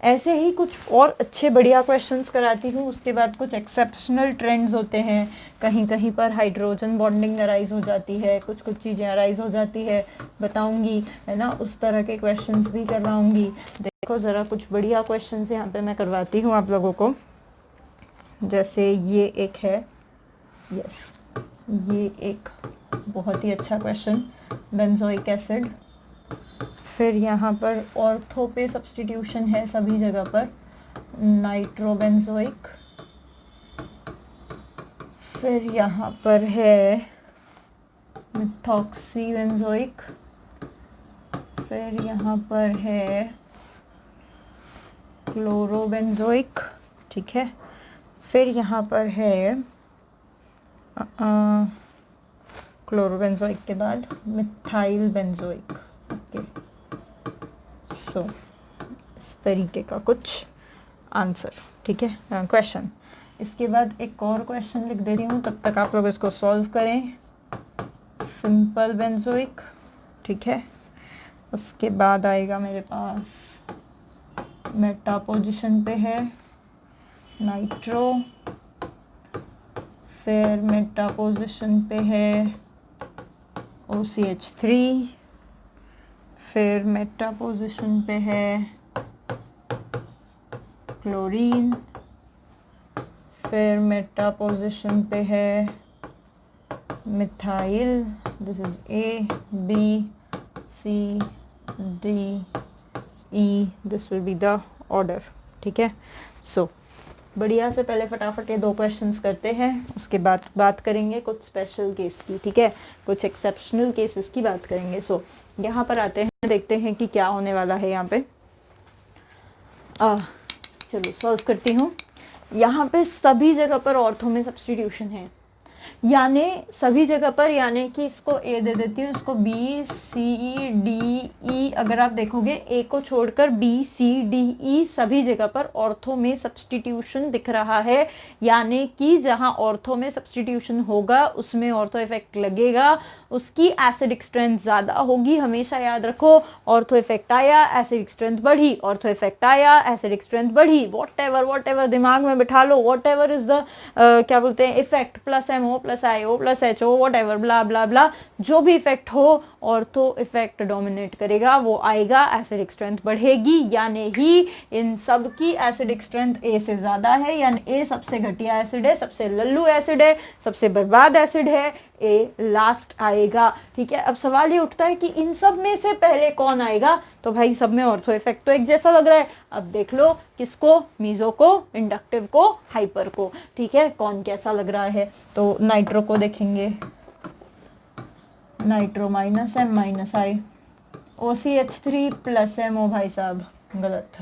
ऐसे ही कुछ और अच्छे बढ़िया क्वेश्चंस कराती हूँ। उसके बाद कुछ एक्सेप्शनल ट्रेंड्स होते हैं, कहीं कहीं पर हाइड्रोजन बॉन्डिंग अराइज हो जाती है, कुछ चीज़ें अराइज हो जाती है, बताऊंगी, है ना। उस तरह के क्वेश्चंस भी करवाऊंगी। देखो ज़रा कुछ बढ़िया क्वेश्चंस यहाँ पे मैं करवाती हूँ आप लोगों को। जैसे ये एक है, यस, ये एक बहुत ही अच्छा क्वेश्चन, बेंजोइक एसिड। फिर यहाँ पर ऑर्थो पे सब्स्टिट्यूशन है सभी जगह पर, नाइट्रोबेंजोइक। फिर यहाँ पर है मिथॉक्सी बेंजोइक। फिर यहाँ पर है क्लोरोबेंजोइक, ठीक है। फिर यहाँ पर है क्लोरोबेंजोइक के बाद मिथाइल बेंजोइक। ओके, सो इस तरीके का कुछ आंसर, ठीक है, क्वेश्चन। इसके बाद एक और क्वेश्चन लिख दे रही हूँ, तब तक आप लोग इसको सॉल्व करें। सिंपल बेंजोइक, ठीक है। उसके बाद आएगा मेरे पास मेटा पोजीशन पे है नाइट्रो। फिर मेटा पोजीशन पे है OCH3। फिर मेटा पोजीशन पे है क्लोरीन। फिर मेटा पोजीशन पे है methyl. This is A, B, C, D, E, this will be the order, ठीक है। सो बढ़िया से पहले फटाफट ये 2 क्वेश्चंस करते हैं, उसके बाद बात करेंगे कुछ स्पेशल केस की, ठीक है, कुछ एक्सेप्शनल केसेस की बात करेंगे। सो यहाँ पर आते हैं, देखते हैं कि क्या होने वाला है यहाँ पे। चलो सॉल्व करती हूँ। यहाँ पे सभी जगह पर ऑर्थो में सब्स्टिट्यूशन है, यानी सभी जगह पर, यानी कि इसको A दे देती हूँ, इसको B, C, D, E। अगर आप देखोगे A को छोड़कर B, C, D, E सभी जगह पर ऑर्थो में सब्स्टिट्यूशन दिख रहा है, यानी कि जहां ऑर्थो में सब्स्टिट्यूशन होगा उसमें ऑर्थो इफेक्ट लगेगा, उसकी एसिडिक स्ट्रेंथ ज्यादा होगी। हमेशा याद रखो, ऑर्थो इफेक्ट आया एसिडिक स्ट्रेंथ बढ़ी, ऑर्थो इफेक्ट आया एसिडिक स्ट्रेंथ बढ़ी, वॉट एवर दिमाग में बिठा लो, वॉट एवर इज द क्या बोलते हैं, effect plus MO plus IO plus HO, whatever, blah blah blah, जो भी इफेक्ट हो ऑर्थो इफेक्ट डोमिनेट करेगा, वो आएगा, एसिडिक स्ट्रेंथ बढ़ेगी। यानी ही इन सब की एसिडिक स्ट्रेंथ A से ज्यादा है, यानी A सबसे घटिया एसिड है, सबसे लल्लू एसिड है, सबसे बर्बाद एसिड है, A लास्ट आएगा, ठीक है। अब सवाल ये उठता है कि इन सब में से पहले कौन आएगा, तो भाई सब में ऑर्थो इफेक्ट तो एक जैसा लग रहा है। अब देख लो किसको, मीजो को, इंडक्टिव को, हाइपर को, ठीक है, कौन कैसा लग रहा है। तो नाइट्रो को देखेंगे, nitro -M -I, OCH3 plus MO, भाई साहब गलत,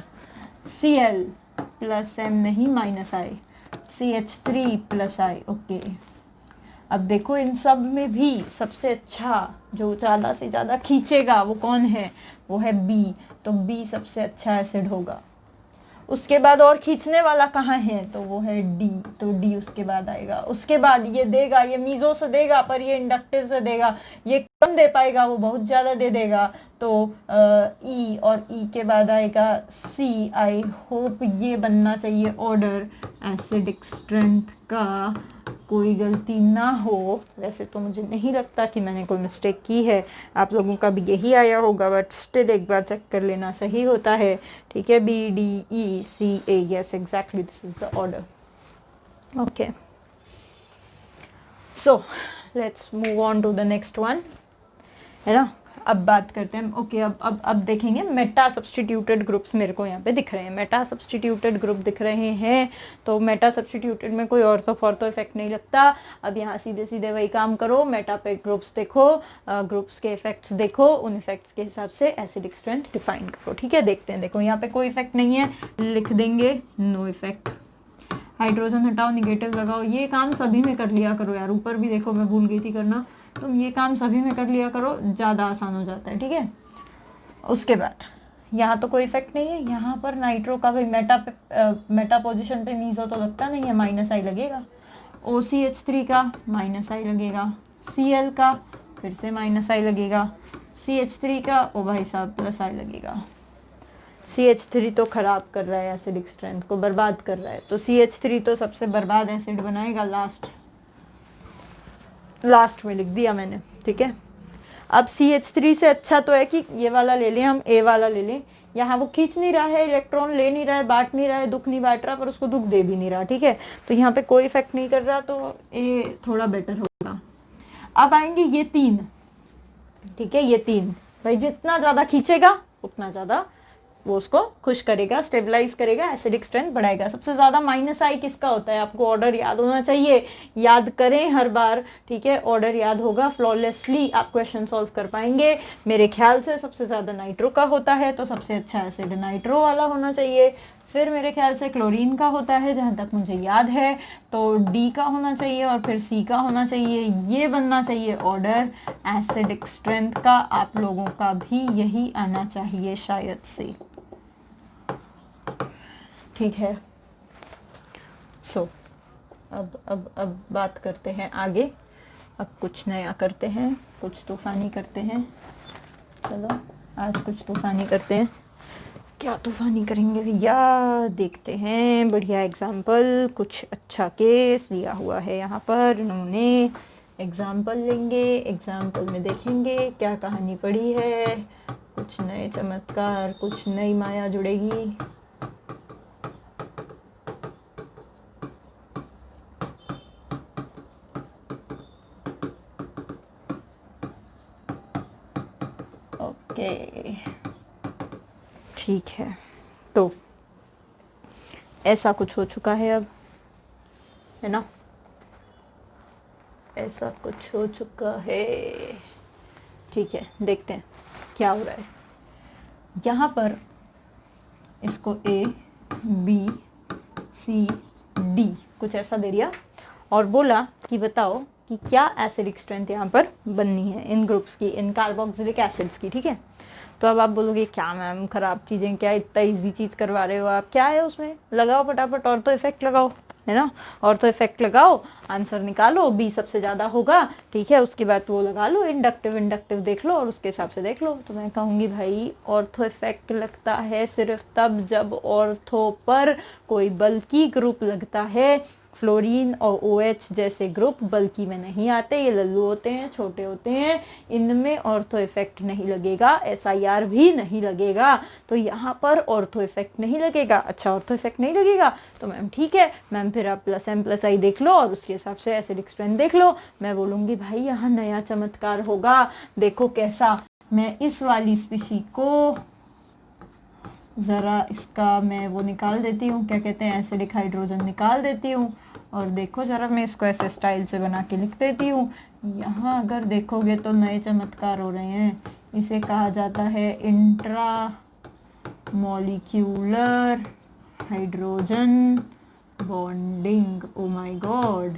Cl प्लस M नहीं -I, CH3 plus I, okay. अब देखो इन सब में भी सबसे अच्छा, जो ज़्यादा से ज़्यादा खींचेगा वो कौन है, वो है B, तो B सबसे अच्छा एसिड होगा। उसके बाद और खींचने वाला कहाँ है, तो वो है D, तो D उसके बाद आएगा। उसके बाद ये देगा, ये मीजो से देगा पर ये इंडक्टिव से देगा, ये कम दे पाएगा, वो बहुत ज़्यादा दे देगा, तो E, और E के बाद आएगा C। आई होप ये बनना चाहिए ऑर्डर एसिडिक स्ट्रेंथ का, कोई गलती ना हो। वैसे तो मुझे नहीं लगता कि मैंने कोई मिस्टेक की है, आप लोगों का भी यही आया होगा, बट स्टिल एक बार चेक कर लेना सही होता है, ठीक है। B, D, E, C, A, yes exactly this is the order, okay, so let's move on to the next one, है ना। अब बात करते हैं, ओके, अब देखेंगे मेटा सब्स्टिट्यूटेड ग्रुप्स मेरे को यहाँ पे दिख रहे हैं, मेटा सब्स्टिट्यूटेड ग्रुप दिख रहे हैं। तो मेटा सब्स्टिट्यूटेड में कोई ऑर्थो फॉर्थो इफेक्ट नहीं लगता। अब यहाँ सीधे सीधे वही काम करो, मेटा पे ग्रुप्स देखो, ग्रुप्स के इफेक्ट्स देखो, उन इफेक्ट्स के हिसाब से एसिडिक स्ट्रेंथ डिफाइन करो, ठीक है। देखते हैं, देखो यहाँ पे कोई इफेक्ट नहीं है, लिख देंगे नो इफेक्ट। हाइड्रोजन हटाओ, निगेटिव लगाओ, ये काम सभी में कर लिया करो यार, ऊपर भी देखो मैं भूल गई थी करना, तुम ये काम सभी में कर लिया करो, ज़्यादा आसान हो जाता है, ठीक है। उसके बाद यहाँ तो कोई इफेक्ट नहीं है, यहाँ पर नाइट्रो का भाई मेटा पोजीशन पे मीजो तो लगता नहीं है, -I लगेगा। OCH3 का -I लगेगा, Cl का फिर से -I लगेगा, CH3 का ओ भाई साहब +I लगेगा। CH3 तो खराब कर रहा है, एसिडिक स्ट्रेंथ को बर्बाद कर रहा है, तो CH3 तो सबसे बर्बाद एसिड बनाएगा, लास्ट में लिख दिया मैंने, ठीक है। अब CH3 से अच्छा तो है कि ये वाला ले लें, हम A वाला ले लें। यहाँ वो खींच नहीं रहा है, इलेक्ट्रॉन ले नहीं रहा है, बांट नहीं रहा है, दुख नहीं बांट रहा, पर उसको दुख दे भी नहीं रहा, ठीक है। तो यहाँ पे कोई इफेक्ट नहीं कर रहा, तो A थोड़ा बेटर होगा, अब आएंगे ये 3, ठीक है, ये 3 भाई जितना ज्यादा खींचेगा उतना ज्यादा वो उसको खुश करेगा, स्टेबलाइज करेगा, एसिडिक स्ट्रेंथ बढ़ाएगा। सबसे ज्यादा -I किसका होता है, आपको ऑर्डर याद होना चाहिए, याद करें हर बार, ठीक है, ऑर्डर याद होगा, फ्लॉलेसली आप क्वेश्चन सॉल्व कर पाएंगे। मेरे ख्याल से सबसे ज्यादा नाइट्रो का होता है, तो सबसे अच्छा एसिड नाइट्रो वाला होना चाहिए। फिर मेरे ख्याल से क्लोरीन का होता है जहां तक मुझे याद है, तो डी का होना चाहिए और फिर सी का होना चाहिए। ये बनना चाहिए ऑर्डर एसिडिक स्ट्रेंथ का। आप लोगों का भी यही आना चाहिए शायद से, ठीक है। अब बात करते हैं आगे। अब कुछ नया करते हैं, कुछ तूफानी करते हैं। चलो आज कुछ तूफानी करते हैं। क्या तूफानी करेंगे भैया, देखते हैं। बढ़िया एग्जाम्पल, कुछ अच्छा केस लिया हुआ है यहाँ पर इन्होंने। एग्जाम्पल लेंगे, एग्जाम्पल में देखेंगे क्या कहानी पड़ी है। कुछ नए चमत्कार, कुछ नई माया जुड़ेगी। ओके ठीक है, तो ऐसा कुछ हो चुका है अब, है ना, ऐसा कुछ हो चुका है। ठीक है, देखते हैं क्या हो रहा है। यहाँ पर इसको A B C D कुछ ऐसा दे दिया और बोला कि बताओ कि क्या एसिडिक स्ट्रेंथ यहाँ पर बननी है इन ग्रुप्स की, इन कार्बोक्सिलिक एसिड्स की, ठीक है। तो अब आप बोलोगे क्या मैम खराब चीज़ें, क्या इतना इजी चीज़ करवा रहे हो आप, क्या है उसमें, लगाओ फटाफट और तो इफेक्ट लगाओ, है ना, और तो इफेक्ट लगाओ, आंसर निकालो, बी सबसे ज़्यादा होगा, ठीक है, उसके बाद वो लगा लो, इंडक्टिव देख लो और उसके हिसाब से देख लो। तो मैं कहूँगी भाई ऑर्थो इफेक्ट लगता है सिर्फ तब जब ऑर्थो पर कोई बल्कि ग्रुप लगता है। फ्लोरीन और OH जैसे ग्रुप बल्कि में नहीं आते, ये लल्लू होते हैं, छोटे होते हैं, इनमें ऑर्थो इफेक्ट नहीं लगेगा, SIR भी नहीं लगेगा, तो यहाँ पर ऑर्थो इफेक्ट नहीं लगेगा। अच्छा ऑर्थो इफेक्ट नहीं लगेगा तो मैम ठीक है मैम, फिर आप +M+I देख लो और उसके हिसाब से एसिडिक स्ट्रेंथ देख लो। मैं बोलूँगी भाई यहाँ नया चमत्कार होगा, देखो कैसा। मैं इस वाली स्पीशी को ज़रा इसका मैं वो निकाल देती हूँ, क्या कहते हैं, एसिडिक हाइड्रोजन निकाल देती हूँ और देखो ज़रा मैं इसको ऐसे स्टाइल से बना के लिख देती हूँ। यहाँ अगर देखोगे तो नए चमत्कार हो रहे हैं। इसे कहा जाता है intra molecular hydrogen bonding. Oh my God,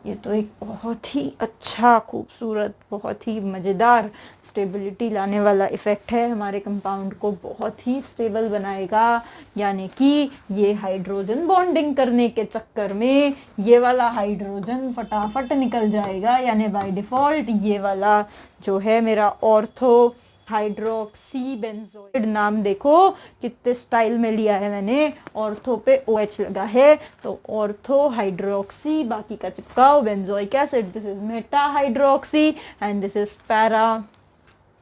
ये तो एक बहुत ही अच्छा, खूबसूरत, बहुत ही मज़ेदार स्टेबिलिटी लाने वाला इफ़ेक्ट है, हमारे कंपाउंड को बहुत ही स्टेबल बनाएगा। यानी कि ये हाइड्रोजन बॉन्डिंग करने के चक्कर में ये वाला हाइड्रोजन फटाफट निकल जाएगा, यानी बाय डिफ़ॉल्ट ये वाला जो है मेरा ऑर्थो हाइड्रोक्सी बेंजोइड, नाम देखो कितने स्टाइल में लिया है मैंने, ऑर्थो पे OH लगा है तो ऑर्थो हाइड्रोक्सी, बाकी का चिपकाओ benzoic acid, this is meta hydroxy and this is para,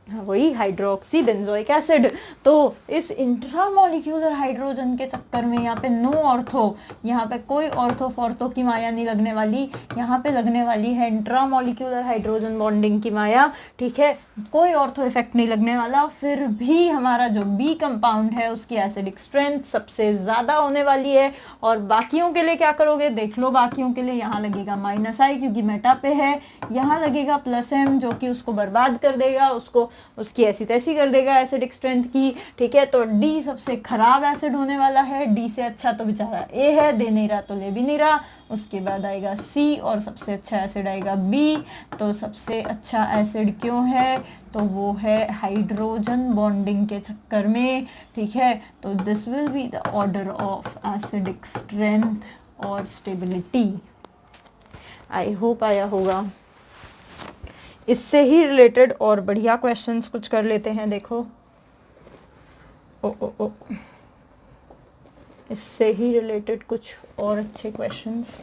वही हाइड्रोक्सी बेंजोइक एसिड। तो इस इंट्रामोलिक्यूलर हाइड्रोजन के चक्कर में यहाँ पे नो ऑर्थो, यहाँ पे कोई ऑर्थो फॉर्थो की माया नहीं लगने वाली, यहाँ पे लगने वाली है इंट्रामोलिक्यूलर हाइड्रोजन बॉन्डिंग की माया, ठीक है, कोई ऑर्थो इफेक्ट नहीं लगने वाला। फिर भी हमारा जो बी कंपाउंड है उसकी एसिडिक स्ट्रेंथ सबसे ज़्यादा होने वाली है। और बाकियों के लिए क्या करोगे, देख लो, बाकियों के लिए यहाँ लगेगा -I क्योंकि मेटा पे है, यहाँ लगेगा +M जो कि उसको बर्बाद कर देगा, उसको उसकी ऐसी तैसी कर देगा एसिडिक स्ट्रेंथ की, ठीक है। तो डी सबसे खराब एसिड होने वाला है, डी से अच्छा तो बेचारा ए है, दे नहीं रहा तो ले भी नहीं रहा। उसके बाद आएगा सी और सबसे अच्छा एसिड आएगा बी। तो सबसे अच्छा एसिड क्यों है, तो वो है हाइड्रोजन बॉन्डिंग के चक्कर में, ठीक है। तो this will be the order of acidic strength और स्टेबिलिटी। आई होप आया होगा। इससे ही रिलेटेड और बढ़िया क्वेश्चंस कुछ कर लेते हैं, देखो ओ इससे ही रिलेटेड कुछ और अच्छे क्वेश्चंस।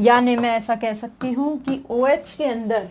यानी मैं ऐसा कह सकती हूँ कि OH के अंदर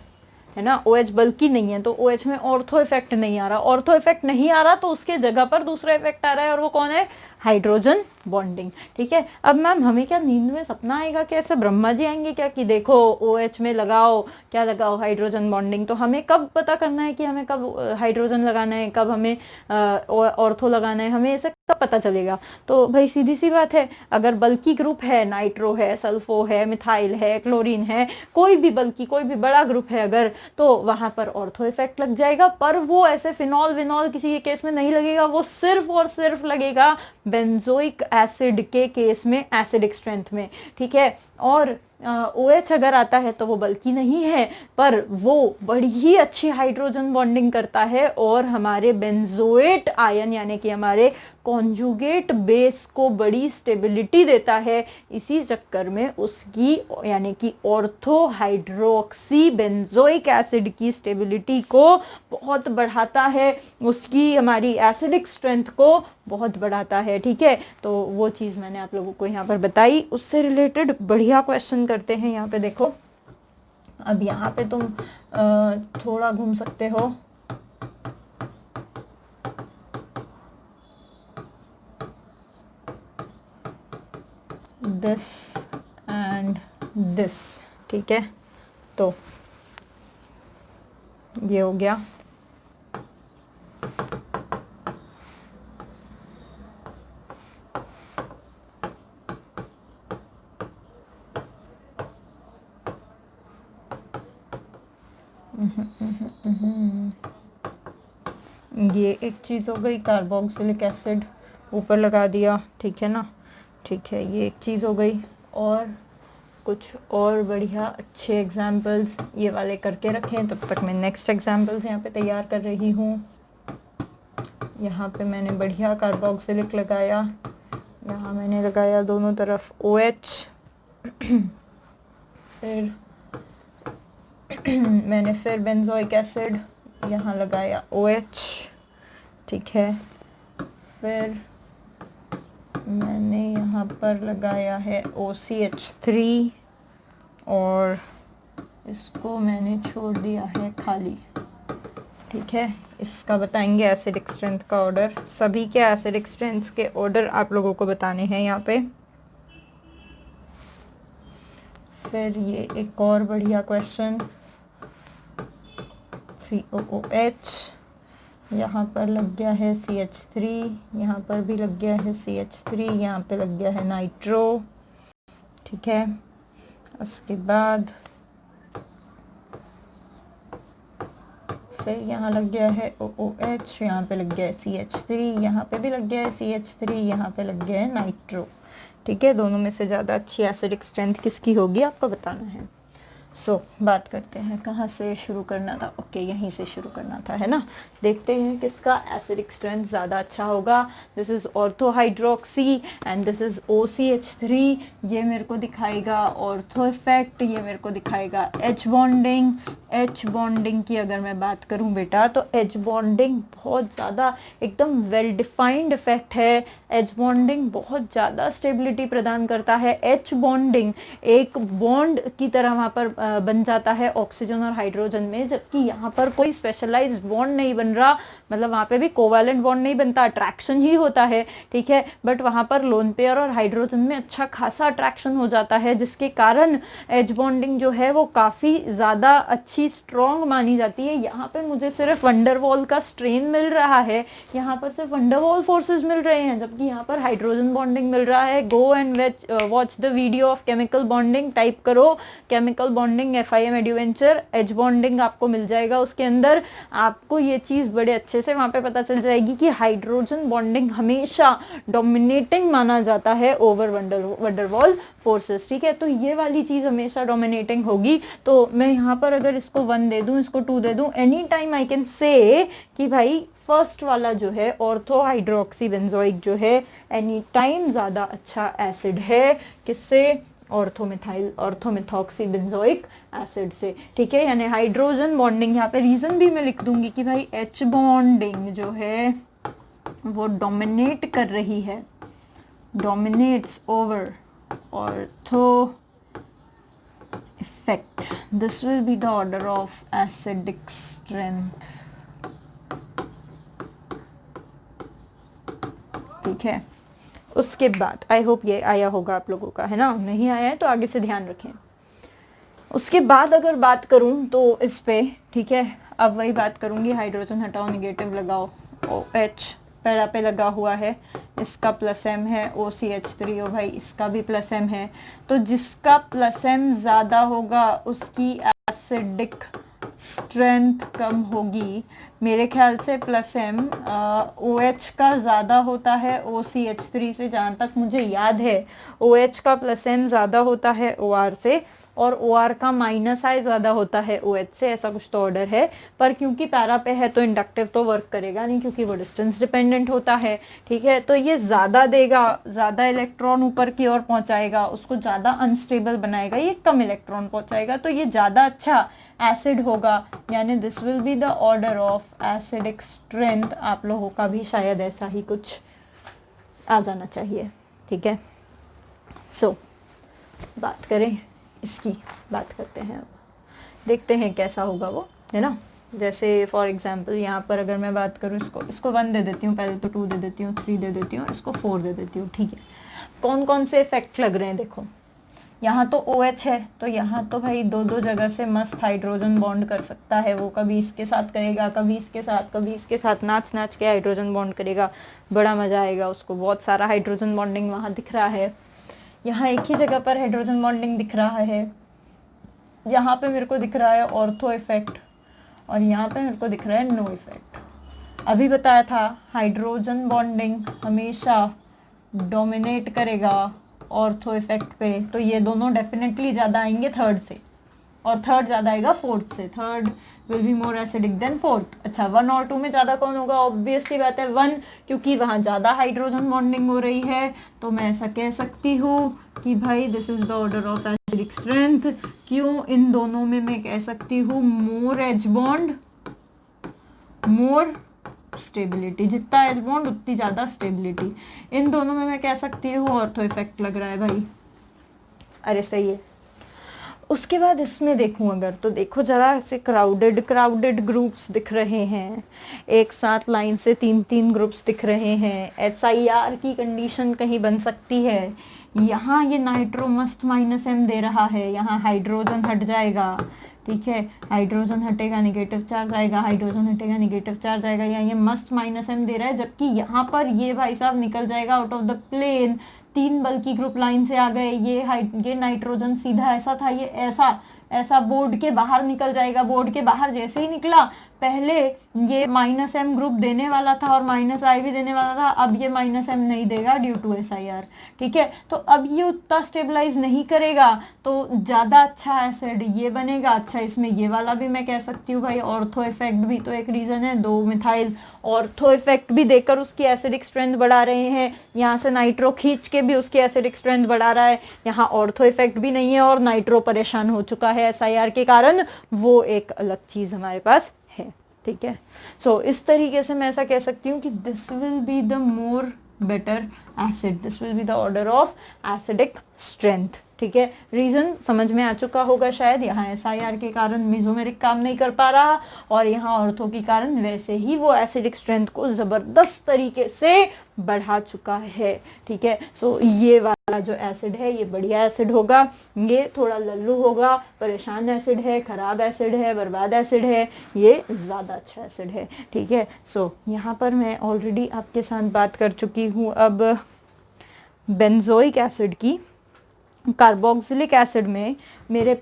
है ना, OH बल्कि नहीं है तो OH में ऑर्थो इफेक्ट नहीं आ रहा, ऑर्थो इफेक्ट नहीं आ रहा तो उसके जगह पर दूसरा इफेक्ट आ रहा है और वो कौन है, हाइड्रोजन बॉन्डिंग। ठीक है, अब मैम हमें क्या नींद में सपना आएगा कि ऐसे ब्रह्मा जी आएंगे क्या कि देखो OH में लगाओ, क्या लगाओ, हाइड्रोजन बॉन्डिंग। तो हमें कब पता करना है कि हमें कब हाइड्रोजन लगाना है, कब हमें ऑर्थो लगाना है, हमें ऐसे कब पता चलेगा? तो भाई सीधी सी बात है, अगर बल्कि ग्रुप है, नाइट्रो है, सल्फो है, मिथाइल है, क्लोरीन है, कोई भी बल्कि कोई भी बड़ा ग्रुप है अगर, तो वहां पर ऑर्थो इफेक्ट लग जाएगा। पर वो ऐसे फिनॉल विनॉल किसी के केस में नहीं लगेगा, वो सिर्फ और सिर्फ लगेगा बेंजोइक एसिड के केस में, एसिडिक स्ट्रेंथ में। ठीक है, और OH अगर आता है तो वो बल्कि नहीं है, पर वो बड़ी ही अच्छी हाइड्रोजन बॉन्डिंग करता है और हमारे बेंजोएट आयन यानी कि हमारे कॉन्जुगेट बेस को बड़ी स्टेबिलिटी देता है। इसी चक्कर में उसकी यानी कि ऑर्थो हाइड्रोक्सी बेंजोइक एसिड की स्टेबिलिटी को बहुत बढ़ाता है, उसकी हमारी एसिडिक स्ट्रेंथ को बहुत बढ़ाता है। ठीक है, तो वो चीज़ मैंने आप लोगों को यहाँ पर बताई। उससे रिलेटेड बढ़िया क्वेश्चन करते हैं। यहाँ पे देखो, अब यहाँ पे तुम थोड़ा घूम सकते हो। दिस एंड दिस, ठीक है, तो ये हो गया। ये एक चीज़ हो गई, कार्बोक्सिलिक एसिड ऊपर लगा दिया। ठीक है ना, ठीक है, ये एक चीज़ हो गई। और कुछ और बढ़िया अच्छे एग्जाम्पल्स ये वाले करके रखें, तब तक मैं नेक्स्ट एग्जाम्पल्स यहाँ पे तैयार कर रही हूँ। यहाँ पे मैंने बढ़िया कार्बोक्सिलिक लगाया, यहाँ मैंने लगाया दोनों तरफ OH, फिर मैंने फिर बेंजोइक एसिड यहाँ लगाया OH। ठीक है, फिर मैंने यहाँ पर लगाया है OCH3 और इसको मैंने छोड़ दिया है खाली। ठीक है, इसका बताएंगे एसिडिक स्ट्रेंथ का ऑर्डर। सभी के एसिडिक स्ट्रेंथ के ऑर्डर आप लोगों को बताने हैं यहाँ पे। फिर ये एक और बढ़िया क्वेश्चन, COOH, यहाँ पर लग गया है CH3, यहाँ पर भी लग गया है CH3, यहाँ पे लग गया है नाइट्रो। ठीक है, उसके बाद फिर यहाँ लग गया है OOH, यहाँ पे लग गया है CH3, यहाँ पे भी लग गया है CH3, यहाँ पे लग गया है नाइट्रो। ठीक है, दोनों में से ज़्यादा अच्छी एसिडिक स्ट्रेंथ किसकी होगी आपको बताना है। बात करते हैं, कहाँ से शुरू करना था? ओके, यहीं से शुरू करना था, है ना। देखते हैं किसका एसिडिक स्ट्रेंथ ज़्यादा अच्छा होगा। This is ortho hydroxy and this is OCH3। ये मेरे को दिखाएगा ऑर्थो इफेक्ट, ये मेरे को दिखाएगा H बॉन्डिंग। H बॉन्डिंग की अगर मैं बात करूं बेटा, तो H बॉन्डिंग बहुत ज़्यादा एकदम वेल डिफाइंड इफेक्ट है। H बॉन्डिंग बहुत ज़्यादा स्टेबिलिटी प्रदान करता है। H बॉन्डिंग एक बॉन्ड की तरह वहाँ पर बन जाता है ऑक्सीजन और हाइड्रोजन में, जबकि यहाँ पर कोई स्पेशलाइज्ड बॉन्ड नहीं बन रहा, मतलब वहाँ पे भी कोवैलेंट बॉन्ड नहीं बनता, अट्रैक्शन ही होता है। ठीक है, बट वहाँ पर लोन पेयर और हाइड्रोजन में अच्छा खासा अट्रैक्शन हो जाता है, जिसके कारण H बॉन्डिंग जो है वो काफ़ी ज़्यादा अच्छी स्ट्रॉन्ग मानी जाती है। यहाँ पे मुझे सिर्फ वंडरवॉल का स्ट्रेन मिल रहा है, यहाँ पर सिर्फ वंडरवॉल फोर्सेज मिल रहे हैं, जबकि यहाँ पर हाइड्रोजन बॉन्डिंग मिल रहा है। Go and watch the video of chemical bonding, type करो chemical bonding FIM adventure, H bonding आपको मिल जाएगा। उसके अंदर आपको ये चीज़ बड़े अच्छे से वहाँ पे पता चल जाएगी कि हाइड्रोजन बॉन्डिंग हमेशा डोमिनेटिंग माना जाता है ओवर वंडरवॉल फोर्सेस। ठीक है, तो ये वाली चीज़ हमेशा डोमिनेटिंग होगी। तो मैं यहाँ पर अगर इसको 1 दे दूँ, इसको 2 दे दूँ, any time I can say कि भाई फर्स्ट वाला जो है ऑर्थो हाइड्रोक्सी बेंजोइक जो है एनी टाइम ज़्यादा अच्छा एसिड है। किससे? ऑर्थोमिथाइल ऑर्थोमिथॉक्सी बेंजोइक एसिड से। ठीक है, यानी हाइड्रोजन बॉन्डिंग, यहाँ पे रीज़न भी मैं लिख दूंगी कि भाई H बॉन्डिंग जो है वो डोमिनेट कर रही है, dominates over ortho effect. This will be the order of acidic strength. ठीक है, उसके बाद आई होप ये आया होगा आप लोगों का, है ना, नहीं आया है तो आगे से ध्यान रखें। उसके बाद अगर बात करूं तो इस पे, ठीक है, अब वही बात करूंगी, हाइड्रोजन हटाओ, निगेटिव लगाओ, OH पैरा पे लगा हुआ है, इसका प्लस M है, OCH3, ओ भाई इसका भी प्लस M है, तो जिसका प्लस M ज़्यादा होगा उसकी एसिडिक स्ट्रेंथ कम होगी। मेरे ख्याल से प्लस M OH का ज़्यादा होता है OCH3 से, जहाँ तक मुझे याद है OH का प्लस M ज़्यादा होता है OR से, और OR का माइनस I ज़्यादा होता है OH से, ऐसा कुछ तो ऑर्डर है। पर क्योंकि पैरा पे है तो इंडक्टिव तो वर्क करेगा नहीं, क्योंकि वो डिस्टेंस डिपेंडेंट होता है, ठीक है। तो ये ज़्यादा देगा, ज़्यादा इलेक्ट्रॉन ऊपर की ओर पहुंचाएगा, उसको ज़्यादा अनस्टेबल बनाएगा, ये कम इलेक्ट्रॉन पहुंचाएगा, तो ये ज़्यादा अच्छा एसिड होगा, यानी this will be the order of acidic strength. आप लोगों का भी शायद ऐसा ही कुछ आ जाना चाहिए, ठीक है। सो बात करें इसकी, बात करते हैं, अब देखते हैं कैसा होगा वो, है ना। जैसे फॉर एग्जांपल यहाँ पर अगर मैं बात करूँ, इसको 1 दे देती हूँ, पहले तो 2 दे देती हूँ, 3 दे देती हूँ, और इसको 4 दे देती हूँ, ठीक है। कौन कौन से इफेक्ट लग रहे हैं देखो, यहाँ तो OH है, तो यहाँ तो भाई दो दो जगह से मस्त हाइड्रोजन बॉन्ड कर सकता है वो, कभी इसके साथ करेगा, कभी इसके साथ, कभी इसके साथ, नाच नाच के हाइड्रोजन बॉन्ड करेगा, बड़ा मजा आएगा उसको, बहुत सारा हाइड्रोजन बॉन्डिंग वहाँ दिख रहा है। यहाँ एक ही जगह पर हाइड्रोजन बॉन्डिंग दिख रहा है, यहाँ पे मेरे को दिख रहा है ऑर्थो इफेक्ट, और यहाँ पे मेरे को दिख रहा है नो इफेक्ट। अभी बताया था हाइड्रोजन बॉन्डिंग हमेशा डोमिनेट करेगा ऑर्थो इफेक्ट पे, तो ये दोनों डेफिनेटली ज़्यादा आएंगे थर्ड से, और थर्ड ज़्यादा आएगा फोर्थ से, third will be more acidic then fourth. अच्छा 1 और 2 में ज़्यादा कौन होगा, ऑब्वियस सी बात है 1, क्योंकि वहाँ ज़्यादा हाइड्रोजन बॉन्डिंग हो रही है, तो मैं ऐसा कह सकती हूँ कि भाई this is the order of acidic strength. क्यों, इन दोनों में मैं कह सकती हूँ more H bond more stability, जितना एच बॉन्ड उतनी ज़्यादा स्टेबिलिटी, इन दोनों में मैं कह सकती हूँ ऑर्थो इफेक्ट लग रहा है भाई। अरे सही है। उसके बाद इसमें देखूं अगर, तो देखो जरा ऐसे क्राउडेड ग्रुप्स दिख रहे हैं, एक साथ लाइन से 3-3 ग्रुप्स दिख रहे हैं, SIR की कंडीशन कहीं बन सकती है। यहाँ ये नाइट्रो मस्त -M दे रहा है, यहाँ हाइड्रोजन हट जाएगा, ठीक है, हाइड्रोजन हटेगा निगेटिव चार्ज आएगा, हाइड्रोजन हटेगा निगेटिव चार्ज आएगा, या ये मस्त -M दे रहा है, जबकि यहाँ पर ये भाई साहब निकल जाएगा आउट ऑफ द प्लेन, 3 बल्कि ग्रुप लाइन से आ गए, ये नाइट्रोजन सीधा ऐसा था, ये ऐसा बोर्ड के बाहर निकल जाएगा। बोर्ड के बाहर जैसे ही निकला, पहले ये -M ग्रुप देने वाला था और -I भी देने वाला था, अब ये -M नहीं देगा ड्यू टू SIR, ठीक है। तो अब ये उतना स्टेबलाइज नहीं करेगा, तो ज़्यादा अच्छा एसिड ये बनेगा। अच्छा इसमें ये वाला भी मैं कह सकती हूँ भाई, ऑर्थो इफेक्ट भी तो एक रीज़न है, 2 मिथाइल ऑर्थो इफेक्ट भी देकर उसकी एसिडिक स्ट्रेंथ बढ़ा रहे हैं, यहाँ से नाइट्रो खींच के भी उसकी एसिडिक स्ट्रेंथ बढ़ा रहा है, यहाँ ऑर्थो इफेक्ट भी नहीं है और नाइट्रो परेशान हो चुका है SIR के कारण, वो एक अलग चीज़ हमारे पास है, ठीक है। सो इस तरीके से मैं ऐसा कह सकती हूँ कि this will be the more better acid, this will be the order of acidic strength, ठीक है। रीजन समझ में आ चुका होगा शायद, यहाँ SIR के कारण मेसोमेरिक काम नहीं कर पा रहा, और यहाँ ऑर्थो के कारण वैसे ही वो एसिडिक स्ट्रेंथ को जबरदस्त तरीके से बढ़ा चुका है, ठीक है। सो ये वाला जो एसिड है ये बढ़िया एसिड होगा, ये थोड़ा लल्लू होगा, परेशान एसिड है, खराब एसिड है, बर्बाद एसिड है, ये ज़्यादा अच्छा एसिड है, ठीक है। सो यहाँ पर मैं ऑलरेडी आपके साथ बात कर चुकी हूँ अब बेंजोइक एसिड की। कार्बोक्सिलिक एसिड में मेरे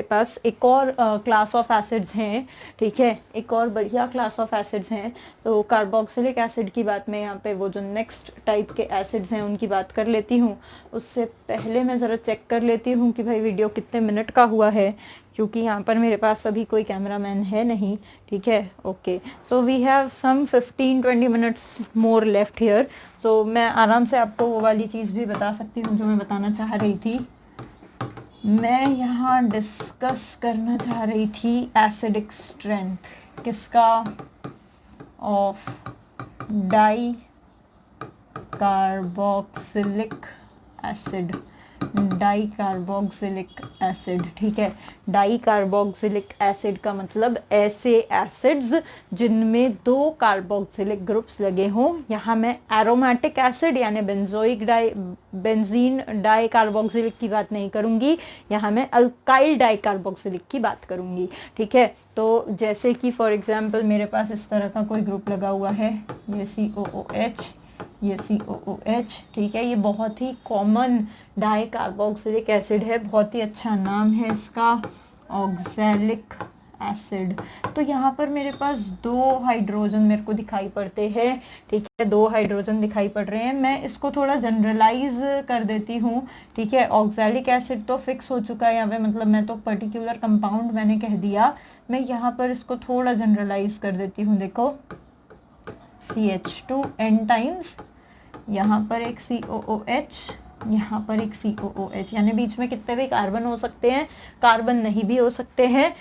पास एक और क्लास ऑफ एसिड्स हैं, ठीक है, एक और बढ़िया क्लास ऑफ एसिड्स हैं। तो कार्बोक्सिलिक एसिड की बात मैं यहाँ पे वो जो नेक्स्ट टाइप के एसिड्स हैं उनकी बात कर लेती हूँ। उससे पहले मैं ज़रा चेक कर लेती हूँ कि भाई वीडियो कितने मिनट का हुआ है, क्योंकि यहाँ पर मेरे पास अभी कोई कैमरामैन है नहीं, ठीक है। Okay, so we have some 15-20 minutes more left here. So मैं आराम से आपको वो वाली चीज़ भी बता सकती हूँ जो मैं बताना चाह रही थी। मैं यहाँ डिस्कस करना चाह रही थी एसिडिक स्ट्रेंथ किसका, of di carboxylic acid, di carboxylic acid. ठीक है, डाई कार्बोक्सिलिक एसिड का मतलब ऐसे एसिड्स जिनमें 2 कार्बोक्सिलिक ग्रुप्स लगे हों। यहाँ मैं एरोमेटिक एसिड यानी बेंजीन डाई कार्बोक्सिलिक की बात नहीं करूंगी, यहाँ मैं अल्काइल डाई कार्बोक्सिलिक की बात करूंगी। ठीक है, तो जैसे कि फॉर एग्जांपल मेरे पास इस तरह का कोई ग्रुप लगा हुआ है, ये COOH, ये COOH। ठीक है, ये बहुत ही कॉमन डाई कार्बोक्सिलिक एसिड है, बहुत ही अच्छा नाम है इसका, ऑक्सैलिक एसिड। तो यहाँ पर मेरे पास 2 हाइड्रोजन मेरे को दिखाई पड़ते हैं। ठीक है, 2 हाइड्रोजन दिखाई पड़ रहे हैं। मैं इसको थोड़ा जनरलाइज कर देती हूँ। ठीक है, ऑक्सैलिक एसिड तो फिक्स हो चुका है यहाँ पे, मतलब मैं तो पर्टिकुलर कंपाउंड मैंने कह दिया। मैं यहाँ पर इसको थोड़ा जनरलाइज कर देती हूँ। देखो CH2 n टाइम्स, यहाँ पर एक COOH, यहाँ पर एक COOH, यानी बीच में कितने भी कार्बन हो सकते हैं, कार्बन नहीं भी हो सकते हैं।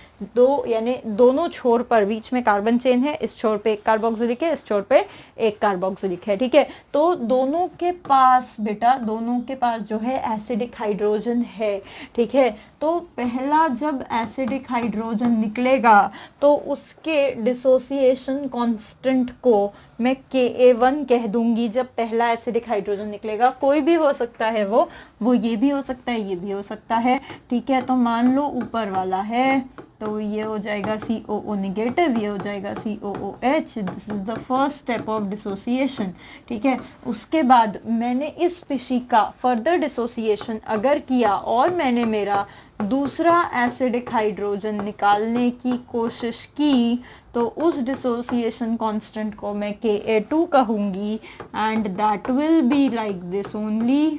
यानी दोनों छोर पर बीच में कार्बन चेन है, इस छोर पे एक कार्बोक्सिलिक है, इस छोर पे एक कार्बोक्सिलिक है। ठीक है, तो दोनों के पास बेटा, दोनों के पास जो है एसिडिक हाइड्रोजन है। ठीक है, तो पहला जब एसिडिक हाइड्रोजन निकलेगा तो उसके डिसोसिएशन कांस्टेंट को मैं Ka1 कह दूंगी। जब पहला एसिडिक हाइड्रोजन निकलेगा, कोई भी हो सकता है, वो ये भी हो सकता है, ये भी हो सकता है। ठीक है, तो मान लो ऊपर वाला है तो ये हो जाएगा COO नेगेटिव, ये हो जाएगा COOH। This is the first step of dissociation. ठीक है, उसके बाद मैंने इस स्पीशी का फर्दर डिसोसिएशन अगर किया और मैंने मेरा दूसरा एसिडिक हाइड्रोजन निकालने की कोशिश की, तो उस डिसोसिएशन कांस्टेंट को मैं Ka2 कहूंगी, and that will be like this only.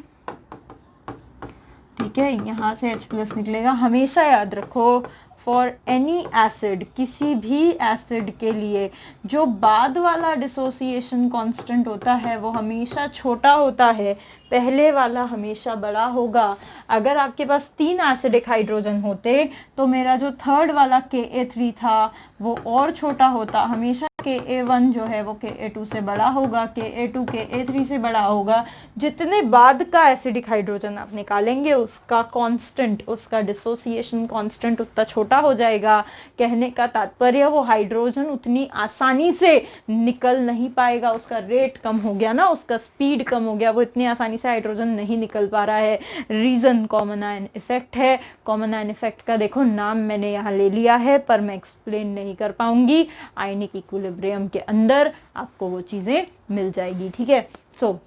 ठीक है, यहाँ से H+ निकलेगा। हमेशा याद रखो, फॉर एनी एसिड, किसी भी एसिड के लिए जो बाद वाला डिसोसिएशन कांस्टेंट होता है वो हमेशा छोटा होता है, पहले वाला हमेशा बड़ा होगा। अगर आपके पास 3 एसिडिक हाइड्रोजन होते तो मेरा जो थर्ड वाला Ka3 था वो और छोटा होता। हमेशा Ka1 जो है वो Ka2 से बड़ा होगा, Ka2 Ka3 से बड़ा होगा। जितने बाद का एसिडिक हाइड्रोजन आप निकालेंगे उसका कांस्टेंट, उसका डिसोसिएशन कांस्टेंट उतना छोटा हो जाएगा। कहने का तात्पर्य वो हाइड्रोजन उतनी आसानी से निकल नहीं पाएगा, उसका रेट कम हो गया ना, उसका स्पीड कम हो गया, वो इतनी आसानी से हाइड्रोजन नहीं निकल पा रहा है। रीजन कॉमन आयन इफेक्ट है। कॉमन आयन इफेक्ट का देखो नाम मैंने यहाँ ले लिया है, पर मैं एक्सप्लेन नहीं कर पाऊंगी। आयनिक इक्विलिब्रियम के अंदर आपको वो चीजें मिल जाएगी। ठीक है, सो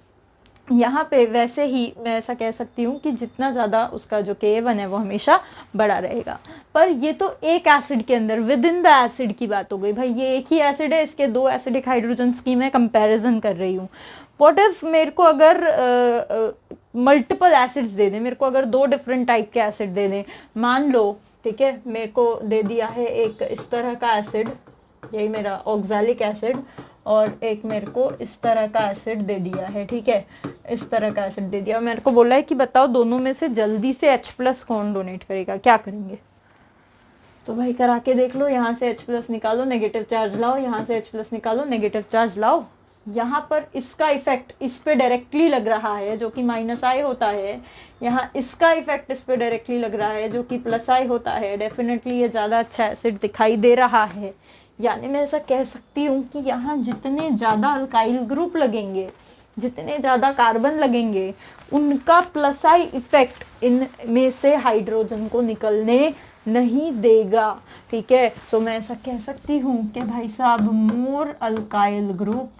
यहाँ पे वैसे ही मैं ऐसा कह सकती हूँ कि जितना ज़्यादा उसका जो Ka1 है वो हमेशा बड़ा रहेगा। पर ये तो एक एसिड के अंदर विद इन द एसिड की बात हो गई। भाई ये एक ही एसिड है, इसके 2 एसिडिक हाइड्रोजन्स की मैं कंपैरिजन कर रही हूँ। व्हाट इफ मेरे को अगर मल्टीपल एसिड्स दे दें, मेरे को अगर 2 डिफरेंट टाइप के एसिड दे दें, मान लो, ठीक है, मेरे को दे दिया है एक इस तरह का एसिड, यही मेरा ऑक्सैलिक एसिड, और एक मेरे को इस तरह का एसिड दे दिया है। ठीक है, इस तरह का एसिड दे दिया, मेरे को बोला है कि बताओ दोनों में से जल्दी से H+ कौन डोनेट करेगा, क्या करेंगे? तो भाई करा के देख लो। यहाँ से H+ निकालो, नेगेटिव चार्ज लाओ, यहाँ से H+ निकालो, नेगेटिव चार्ज लाओ। यहाँ पर इसका इफेक्ट इस पे डायरेक्टली लग रहा है जो कि -I होता है, यहाँ इसका इफेक्ट इस पे डायरेक्टली लग रहा है जो कि +I होता है। डेफिनेटली ये ज़्यादा अच्छा एसिड दिखाई दे रहा है। यानी मैं ऐसा कह सकती हूँ कि यहाँ जितने ज़्यादा अल्काइल ग्रुप लगेंगे, जितने ज़्यादा कार्बन लगेंगे, उनका +I इफेक्ट इनमें से हाइड्रोजन को निकलने नहीं देगा। ठीक है, तो मैं ऐसा कह सकती हूँ कि भाई साहब मोर अल्काइल ग्रुप,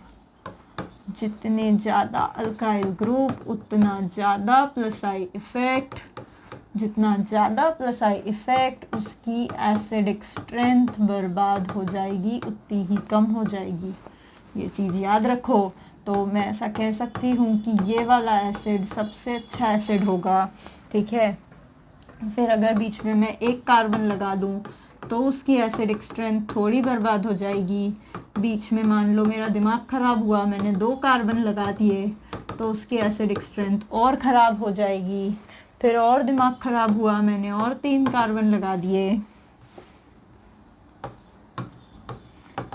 जितने ज़्यादा अल्काइल ग्रुप उतना ज़्यादा +I इफेक्ट, जितना ज़्यादा +I इफेक्ट उसकी एसिडिक स्ट्रेंथ बर्बाद हो जाएगी, उतनी ही कम हो जाएगी। ये चीज़ याद रखो। तो मैं ऐसा कह सकती हूँ कि ये वाला एसिड सबसे अच्छा एसिड होगा। ठीक है, फिर अगर बीच में मैं एक कार्बन लगा दूँ तो उसकी एसिडिक स्ट्रेंथ थोड़ी बर्बाद हो जाएगी। बीच में मान लो मेरा दिमाग ख़राब हुआ, मैंने 2 कार्बन लगा दिए तो उसकी एसिडिक स्ट्रेंथ और ख़राब हो जाएगी। फिर और दिमाग ख़राब हुआ, मैंने और 3 कार्बन लगा दिए।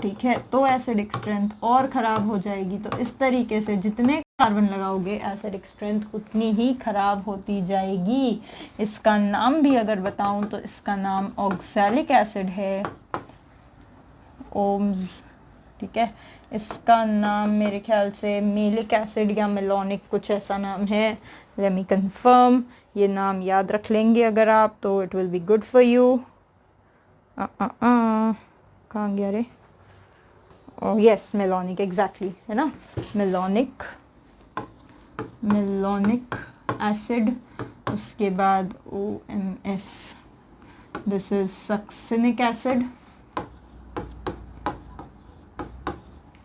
ठीक है, तो एसिडिक स्ट्रेंथ और ख़राब हो जाएगी। तो इस तरीके से जितने कार्बन लगाओगे एसिडिक स्ट्रेंथ उतनी ही खराब होती जाएगी। इसका नाम भी अगर बताऊं तो इसका नाम ऑक्सैलिक एसिड है, ओम्स, ठीक है। इसका नाम मेरे ख्याल से मेलिक एसिड या मेलोनिक कुछ ऐसा नाम है, लेट मी कंफर्म। ये नाम याद रख लेंगे अगर आप तो it will be good for you. कहाँ गया रे? ओह यस, मेलोनिक, एग्जैक्टली, है ना, मेलोनिक एसिड। उसके बाद OMS, this is succinic acid,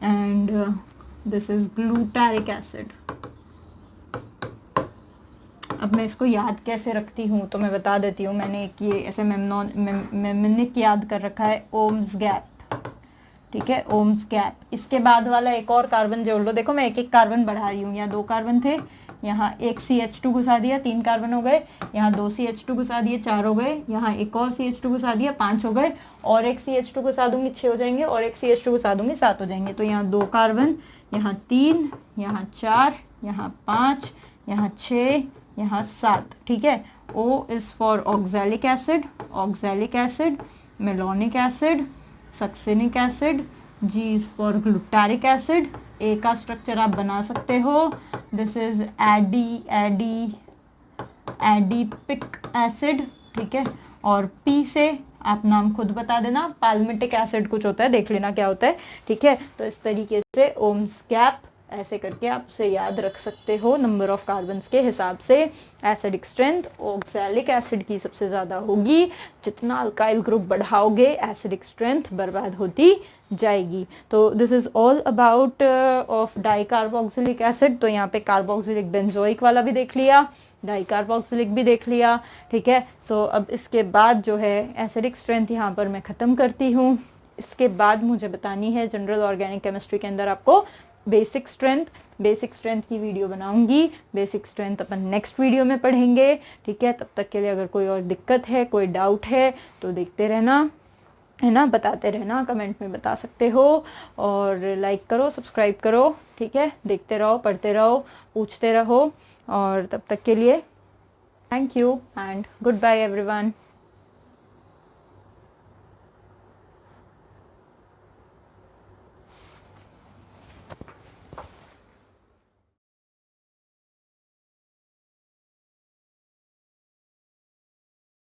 and this is glutaric acid. अब मैं इसको याद कैसे रखती हूँ तो मैं बता देती हूँ। मैंने एक ये ऐसे मेमनिक याद कर रखा है, ओम्स गैप, ठीक है, ओम्स गैप। इसके बाद वाला एक और कार्बन जोड़ लो। देखो मैं एक एक कार्बन बढ़ा रही हूँ, यहाँ 2 कार्बन थे, यहाँ एक CH2 घुसा दिया, 3 कार्बन हो गए, यहाँ 2 CH2 घुसा दिए, 4 हो गए, यहाँ एक और CH2 घुसा दिया, 5 हो गए, और एक CH2 घुसा दूंगी, 6 हो जाएंगे, और एक CH2 घुसा दूंगी, 7 हो जाएंगे। तो यहाँ 2 कार्बन, यहाँ 3, यहाँ 4, यहाँ 5, यहाँ 6, यहाँ 7, ठीक है। O is for oxalic acid, malonic acid, succinic acid, G is for glutaric acid. A का स्ट्रक्चर आप बना सकते हो, दिस इज एडिपिक एसिड, ठीक है। और P से आप नाम खुद बता देना, पाल्मिटिक एसिड कुछ होता है, देख लेना क्या होता है, ठीक है। तो इस तरीके से ओम्स गैप ऐसे करके आप उसे याद रख सकते हो नंबर ऑफ कार्बन्स के हिसाब से। एसिडिक स्ट्रेंथ ऑक्सैलिक एसिड की सबसे ज़्यादा होगी, जितना अल्काइल ग्रुप बढ़ाओगे एसिडिक स्ट्रेंथ बर्बाद होती जाएगी। तो this is all about of dicarboxylic acid. तो यहाँ पे कार्बोक्सिलिक बेंजोइक वाला भी देख लिया, डाइकार्बोक्सिलिक भी देख लिया, ठीक है। सो अब इसके बाद जो है एसिडिक स्ट्रेंथ यहाँ पर मैं ख़त्म करती हूँ। इसके बाद मुझे बतानी है जनरल ऑर्गेनिक केमिस्ट्री के अंदर आपको बेसिक स्ट्रेंथ की वीडियो बनाऊंगी। बेसिक स्ट्रेंथ अपन नेक्स्ट वीडियो में पढ़ेंगे, ठीक है। तब तक के लिए अगर कोई और दिक्कत है, कोई डाउट है तो देखते रहना, है ना, बताते रहना, कमेंट में बता सकते हो, और लाइक करो, सब्सक्राइब करो, ठीक है। देखते रहो, पढ़ते रहो, पूछते रहो, और तब तक के लिए thank you and goodbye everyone.